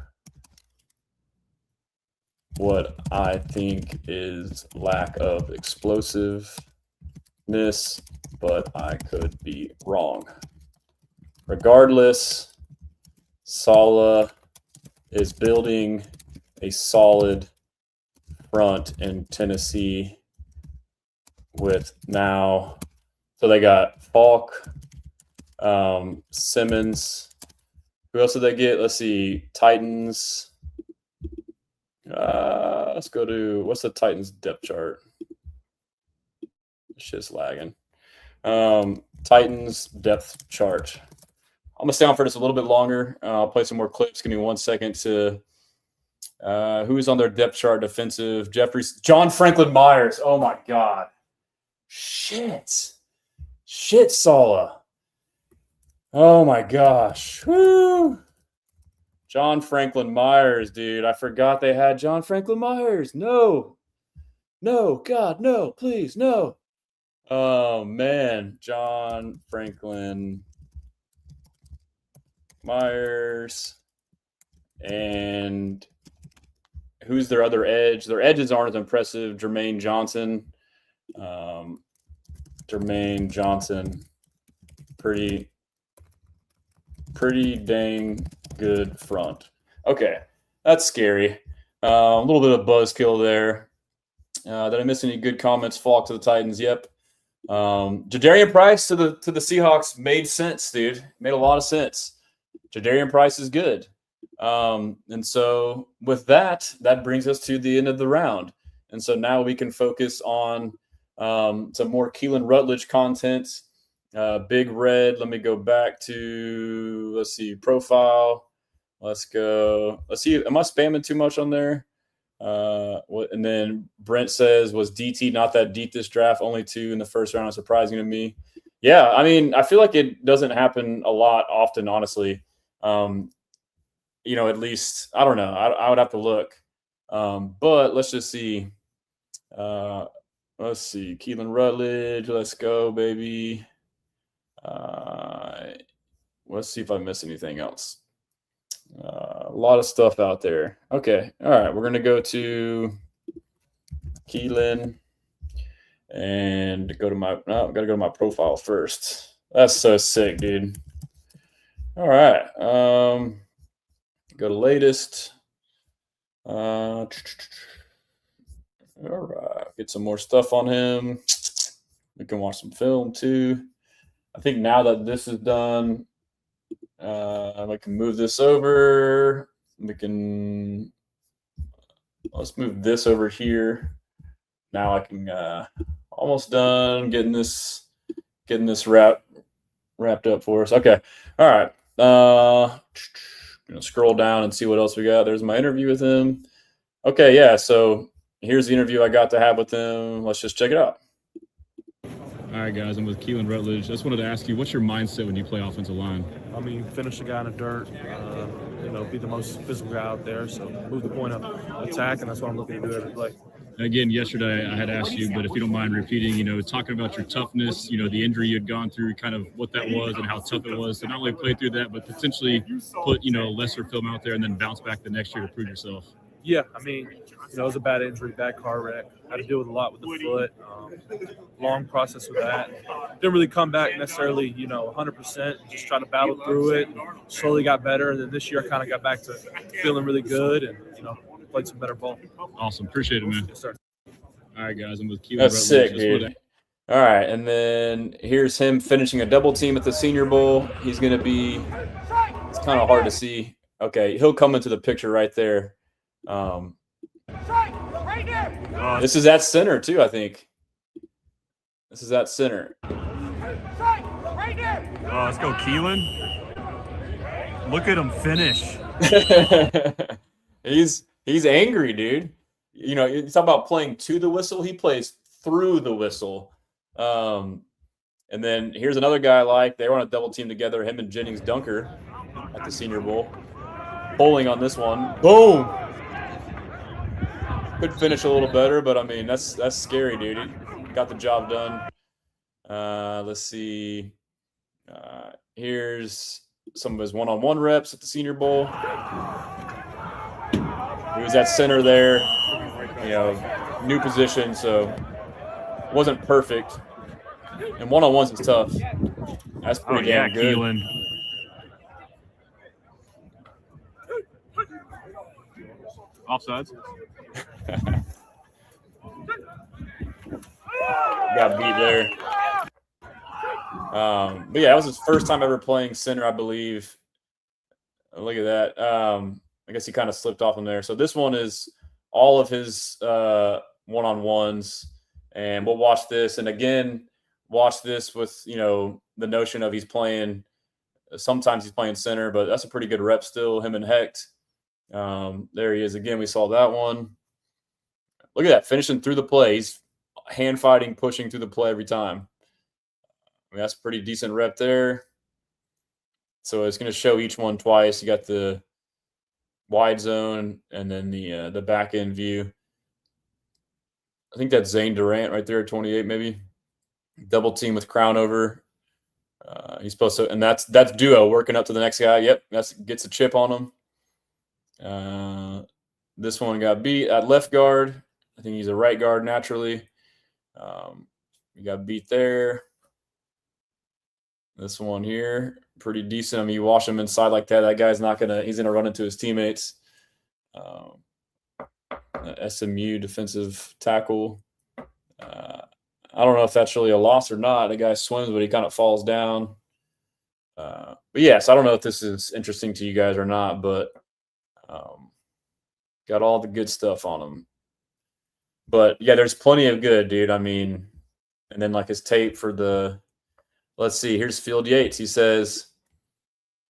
A: what I think is lack of explosiveness, but I could be wrong. Regardless, Saleh is building a solid front in Tennessee with now. So they got Falk, Simmons. Who else did they get? Let's see. Titans. Let's go to, what's the Titans depth chart? Shit's lagging. Titans depth chart. I'm going to stay on for just a little bit longer. I'll play some more clips. Give me 1 second to who's on their depth chart defensive. John Franklin Myers. Oh, my God. Shit, Sala. Oh, my gosh. Woo. John Franklin Myers, dude. I forgot they had John Franklin Myers. No, God, no, please, no. Oh, man. John Franklin Myers. And who's their other edge? Their edges aren't as impressive. Jermaine Johnson. Pretty dang good front. Okay, that's scary. A little bit of buzzkill there. Did I miss any good comments? Falk to the Titans. Yep. Jadarian Price to the Seahawks made sense, dude. Made a lot of sense. Jadarian Price is good. And so with that brings us to the end of the round. And so now we can focus on some more Keelan Rutledge content. Big Red. Let me go back to, let's see, profile. Let's go. Let's see. Am I spamming too much on there? And then Brent says, was DT not that deep this draft? Only 2 in the first round is surprising to me. Yeah, I mean, I feel like it doesn't happen a lot often, honestly. At least, I don't know. I would have to look. But let's just see. Let's see. Keelan Rutledge. Let's go, baby. Let's see if I miss anything else. A lot of stuff out there. Okay. All right. We're going to go to Keelan and go to I've got to go to my profile first. That's so sick, dude. All right. Go to latest. All right. Get some more stuff on him. We can watch some film too. I think now that this is done, I can move this over. Let's move this over here. Now I can almost done getting this wrapped up for us. Okay. All right. Gonna scroll down and see what else we got. There's my interview with him. Okay, yeah. So here's the interview I got to have with him. Let's just check it out.
F: All right, guys, I'm with Keelan Rutledge. I just wanted to ask you, what's your mindset when you play offensive line?
G: I mean, finish the guy in the dirt, be the most physical guy out there. So move the point of attack, and that's what I'm looking to do every play.
F: Again, yesterday I had asked you, but if you don't mind repeating, talking about your toughness, the injury you had gone through, kind of what that was and how tough it was to not only play through that, but potentially put, lesser film out there and then bounce back the next year to prove yourself.
G: Yeah, I mean, it was a bad injury, bad car wreck. Had to deal with a lot with the foot. Long process with that. Didn't really come back necessarily, 100%. Just trying to battle through it. Slowly got better. And then this year I kind of got back to feeling really good and, played some better ball.
F: Awesome. Appreciate it, man.
G: Yes, sir.
F: All right, guys. I'm with Keelan.
A: That's sick, dude. All right. And then here's him finishing a double team at the Senior Bowl. He's going to be – it's kind of hard to see. Okay. He'll come into the picture right there. This is at center too, I think. This is at center.
H: Let's go, Keelan. Look at him finish.
A: He's angry, dude. You talk about playing to the whistle. He plays through the whistle. And then here's another guy they were on a double team together. Him and Jennings Dunker at the Senior Bowl. Bowling on this one. Boom. Could finish a little better, but I mean that's scary, dude. He got the job done. Let's see. Here's some of his one-on-one reps at the Senior Bowl. He was at center there, new position, so wasn't perfect. And one-on-ones is tough. That's pretty damn good.
H: Keelan.
F: Offsides.
A: Got beat there. But yeah, that was his first time ever playing center, I believe. Look at that. I guess he kind of slipped off him there. So this one is all of his one-on-ones, And we'll watch this. And again, watch this with, the notion of he's playing – sometimes he's playing center, but that's a pretty good rep still, him and Hecht. There he is again. We saw that one. Look at that, finishing through the play. He's hand fighting, pushing through the play every time. I mean, that's a pretty decent rep there. So it's going to show each one twice. You got the wide zone and then the back end view. I think that's Zane Durant right there at 28, maybe. Double team with Crown over. He's supposed to, and that's duo working up to the next guy. Yep, gets a chip on him. This one got beat at left guard. I think he's a right guard naturally. We got beat there. This one here, pretty decent. I mean, you wash him inside like that, that guy's he's gonna run into his teammates. SMU defensive tackle. I don't know if that's really a loss or not. The guy swims, but he kind of falls down. But yes, I don't know if this is interesting to you guys or not, but got all the good stuff on him. But yeah, there's plenty of good, dude. I mean, and then like his tape for let's see, here's Field Yates. He says,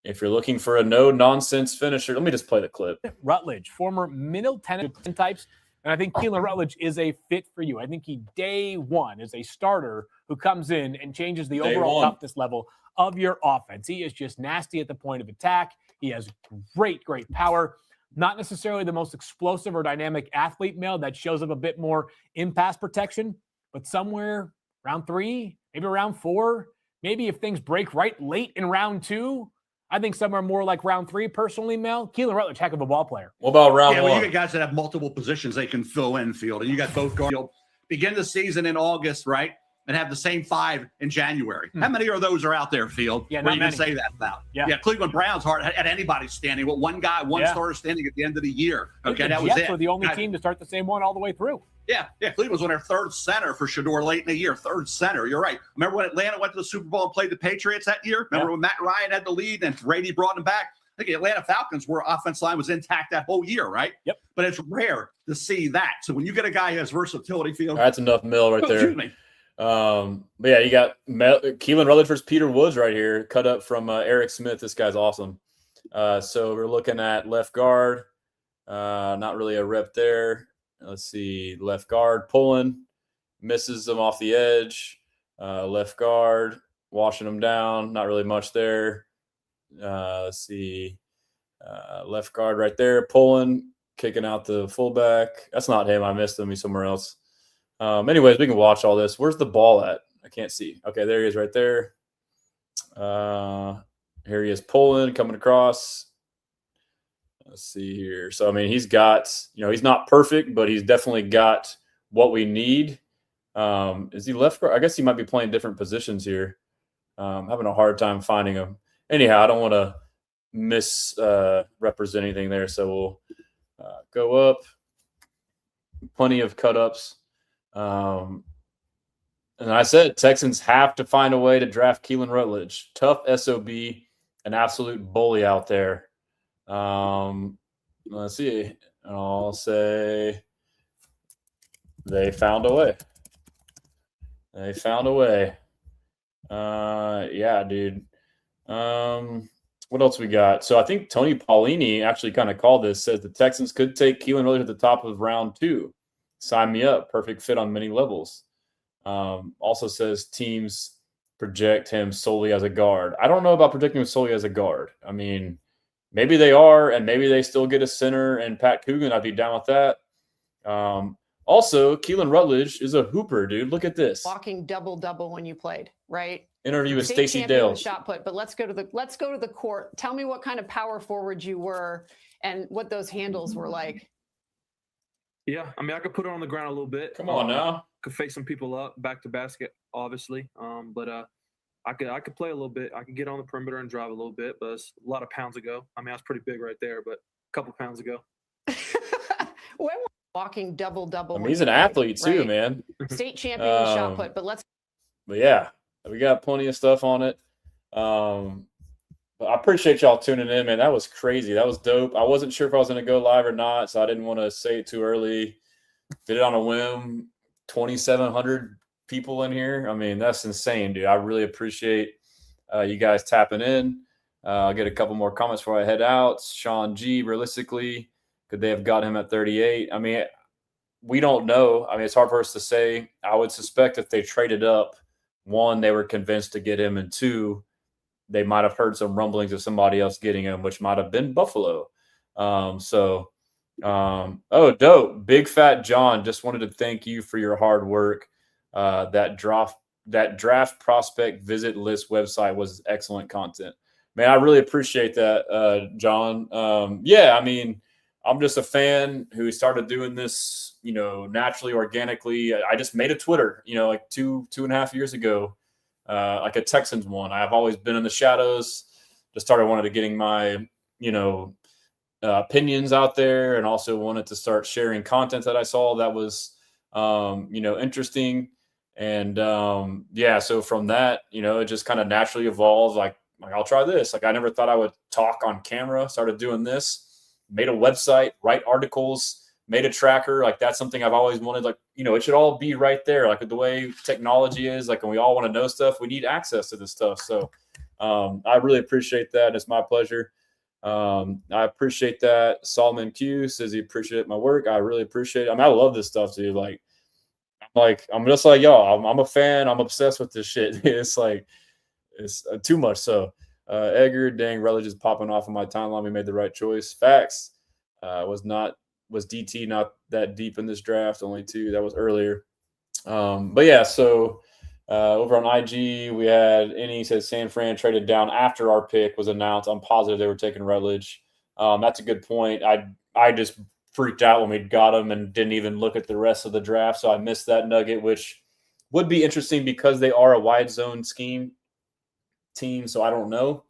A: if you're looking for a no-nonsense finisher, let me just play the clip.
I: Rutledge, former Middle Tennessee types, and I think Keelan Rutledge is a fit for you. I think he, day one, is a starter who comes in and changes the overall toughness level of your offense. He is just nasty at the point of attack. He has great power. Not necessarily the most explosive or dynamic athlete male that shows up a bit more in pass protection, but somewhere round 3, maybe round 4, maybe if things break right late in round 2, I think somewhere more like round 3, personally, Mel. Keelan Rutledge, heck of a ball player.
A: What about round 1?
J: Well, you got guys that have multiple positions they can fill in field, and you got both guards. Begin the season in August, right, and have the same 5 in January. How many of those are out there, Field?
I: Yeah,
J: where
I: not
J: you
I: many.
J: can say that about?
I: Yeah.
J: Cleveland Browns hard had anybody standing. Well, one guy, one starter standing at the end of the year. Okay, that was
I: Jets
J: it.
I: were the only team to start the same one all the way through.
J: Yeah, Cleveland was on their 3rd center for Shador late in the year. 3rd center, you're right. Remember when Atlanta went to the Super Bowl and played the Patriots that year? Remember when Matt Ryan had the lead and Brady brought him back? I think the Atlanta Falcons were offense line was intact that whole year, right?
I: Yep.
J: But it's rare to see that. So when you get a guy who has versatility, Field.
A: That's enough Mill right there.
J: Excuse me.
A: But yeah, you got Keelan Rutledge versus Peter Woods right here, cut up from Eric Smith. This guy's awesome. So we're looking at left guard. Not really a rep there. Let's see, left guard pulling, misses him off the edge. Left guard washing him down. Not really much there. Let's see, left guard right there pulling, kicking out the fullback. That's not him. I missed him. He's somewhere else. Anyways, we can watch all this. Where's the ball at? I can't see. Okay, there he is right there. Here he is pulling, coming across. Let's see here. So, I mean, he's got, he's not perfect, but he's definitely got what we need. Is he left guard? I guess he might be playing different positions here. Having a hard time finding him. Anyhow, I don't want to misrepresent anything there. So we'll go up. Plenty of cut-ups. And I said Texans have to find a way to draft Keelan Rutledge. Tough SOB, an absolute bully out there. Let's see. I'll say they found a way. They found a way. Yeah, dude. What else we got? So I think Tony Paulini actually kind of called this, says the Texans could take Keelan Rutledge at the top of round 2. Sign me up. Perfect fit on many levels. Also says teams project him solely as a guard. I don't know about projecting him solely as a guard. I mean, maybe they are, and maybe they still get a center and Pat Coogan. I'd be down with that. Also, Keelan Rutledge is a hooper, dude. Look at this.
K: Walking double-double when you played, right?
A: Interview with
K: State
A: Stacey
K: champion
A: Dale.
K: in the shot put, but let's go to the court. Tell me what kind of power forward you were and what those handles were like.
G: Yeah, I mean, I could put it on the ground a little bit.
A: Come on now.
G: Could face some people up, back to basket, obviously. But I could play a little bit. I could get on the perimeter and drive a little bit, but it's a lot of pounds ago. I mean, I was pretty big right there, but a couple pounds ago.
K: When was walking double-double?
A: I mean, he's an athlete too,
K: right?
A: man.
K: State champion in shot put, but let's.
A: But yeah, we got plenty of stuff on it. But I appreciate y'all tuning in, man. That was crazy. That was dope. I wasn't sure if I was going to go live or not, so I didn't want to say it too early. Did it on a whim. 2,700 people in here. I mean, that's insane, dude. I really appreciate you guys tapping in. I'll get a couple more comments before I head out. Sean G, realistically, could they have got him at 38? I mean, we don't know. I mean, it's hard for us to say. I would suspect if they traded up, one, they were convinced to get him, and two, they might have heard some rumblings of somebody else getting him, which might have been Buffalo. Oh, dope. Big Fat John, just wanted to thank you for your hard work. That draft prospect visit list website was excellent content. Man, I really appreciate that, John. Yeah, I mean, I'm just a fan who started doing this, naturally, organically. I just made a Twitter, like two and a half years ago, like a Texans one. I've always been in the shadows. Just started wanting to getting my, opinions out there, and also wanted to start sharing content that I saw that was, interesting. And yeah, so from that, it just kind of naturally evolved. Like I'll try this. Like I never thought I would talk on camera. Started doing this, made a website, write articles, made a tracker. Like that's something I've always wanted. Like, it should all be right there. Like the way technology is, like when we all want to know stuff, we need access to this stuff. So I really appreciate that. It's my pleasure. I appreciate that. Solomon Q says he appreciated my work. I really appreciate it. I mean, I love this stuff, dude. I'm just like y'all. I'm a fan. I'm obsessed with this shit. It's too much. So Edgar, dang, Rutledge is popping off on my timeline. We made the right choice. Facts. Was DT not that deep in this draft? Only 2. That was earlier. But yeah, so over on IG, we had Any says San Fran traded down after our pick was announced. I'm positive they were taking Rutledge. That's a good point. I just freaked out when we got him and didn't even look at the rest of the draft. So I missed that nugget, which would be interesting because they are a wide zone scheme team. So I don't know.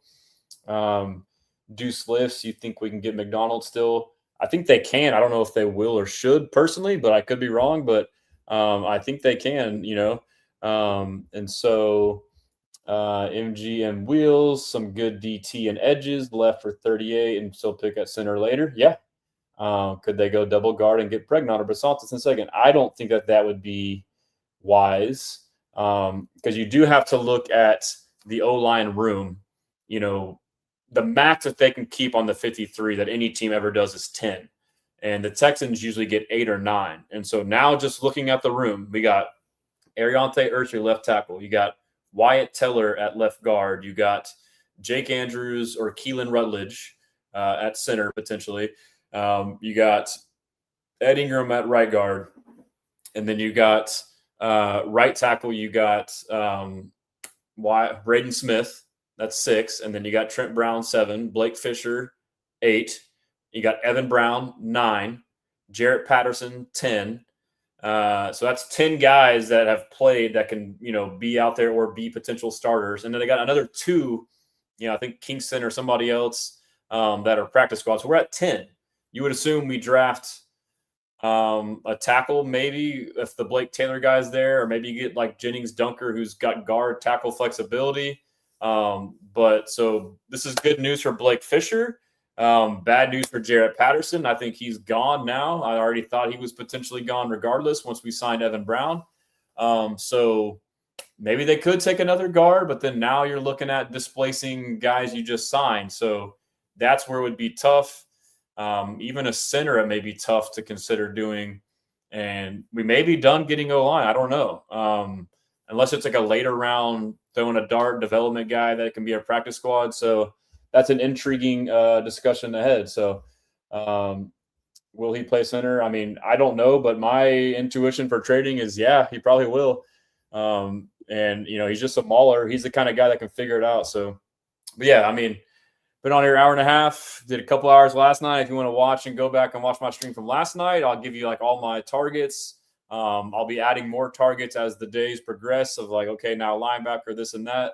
A: Deuce Lifts, you think we can get McDonald still? I think they can. I don't know if they will or should personally, but I could be wrong. But I think they can, and so MGM Wheels, some good DT and edges left for 38 and still pick at center later. Yeah. Could they go double guard and get Pregnon or Basantis in second? I don't think that would be wise because you do have to look at the O-line room. The max that they can keep on the 53 that any team ever does is 10. And the Texans usually get 8 or 9. And so now just looking at the room, we got Ariante Urchley left tackle. You got Wyatt Teller at left guard. You got Jake Andrews or Keelan Rutledge at center potentially. You got Ed Ingram at right guard. And then you got right tackle. You got Braden Smith. That's 6. And then you got Trent Brown, 7. Blake Fisher, 8. You got Evan Brown, 9. Jarrett Patterson, 10. So that's 10 guys that have played that can, be out there or be potential starters. And then they got another 2, I think Kingston or somebody else that are practice squads. So we're at 10. You would assume we draft a tackle, maybe if the Blake Taylor guy's there, or maybe you get like Jennings Dunker, who's got guard tackle flexibility. But so this is good news for Blake Fisher. Bad news for Jarrett Patterson. I think he's gone now. I already thought he was potentially gone regardless once we signed Evan Brown. So maybe they could take another guard, but then now you're looking at displacing guys you just signed. So that's where it would be tough. Even a center, it may be tough to consider doing. And we may be done getting O-line. I don't know. Unless it's like a later round throwing a dart development guy that can be a practice squad. So that's an intriguing discussion ahead. So will he play center? I mean, I don't know, but my intuition for trading is, yeah, he probably will. And, he's just a mauler. He's the kind of guy that can figure it out. So, but yeah, I mean, been on here an hour and a half, did a couple hours last night. If you want to watch and go back and watch my stream from last night, I'll give you like all my targets. I'll be adding more targets as the days progress of like, okay, now linebacker, this and that.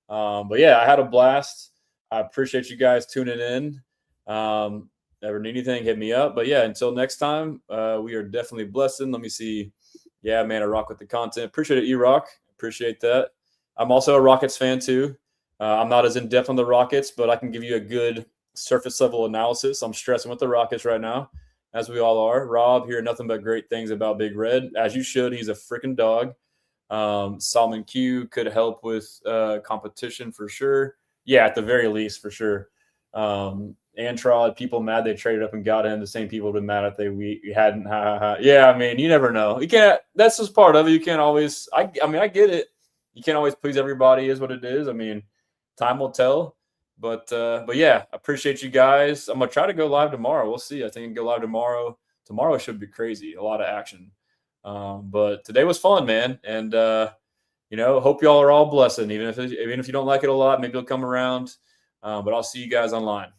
A: But yeah, I had a blast. I appreciate you guys tuning in. Ever need anything, hit me up. But yeah, until next time, we are definitely Blessan. Let me see. Yeah, man, I rock with the content. Appreciate it, E-Rock. Appreciate that. I'm also a Rockets fan too. I'm not as in-depth on the Rockets, but I can give you a good surface level analysis. I'm stressing with the Rockets right now. as we all are. Rob, hearing nothing but great things about Big Red, as you should. He's a freaking dog. Solomon Q could help with competition for sure. Yeah, at the very least, for sure. Antrod, people mad they traded up and got him. The same people have been mad if we hadn't. Yeah, I mean, you never know. You can't. That's just part of it. You can't always. I mean, I get it. You can't always please everybody. Is what it is. I mean, time will tell. But yeah, I appreciate you guys. I'm gonna try to go live tomorrow. We'll see. I think I can go live tomorrow. Tomorrow should be crazy. A lot of action. But today was fun, man. And hope y'all are all blessing. Even if you don't like it a lot, maybe you'll come around. But I'll see you guys online.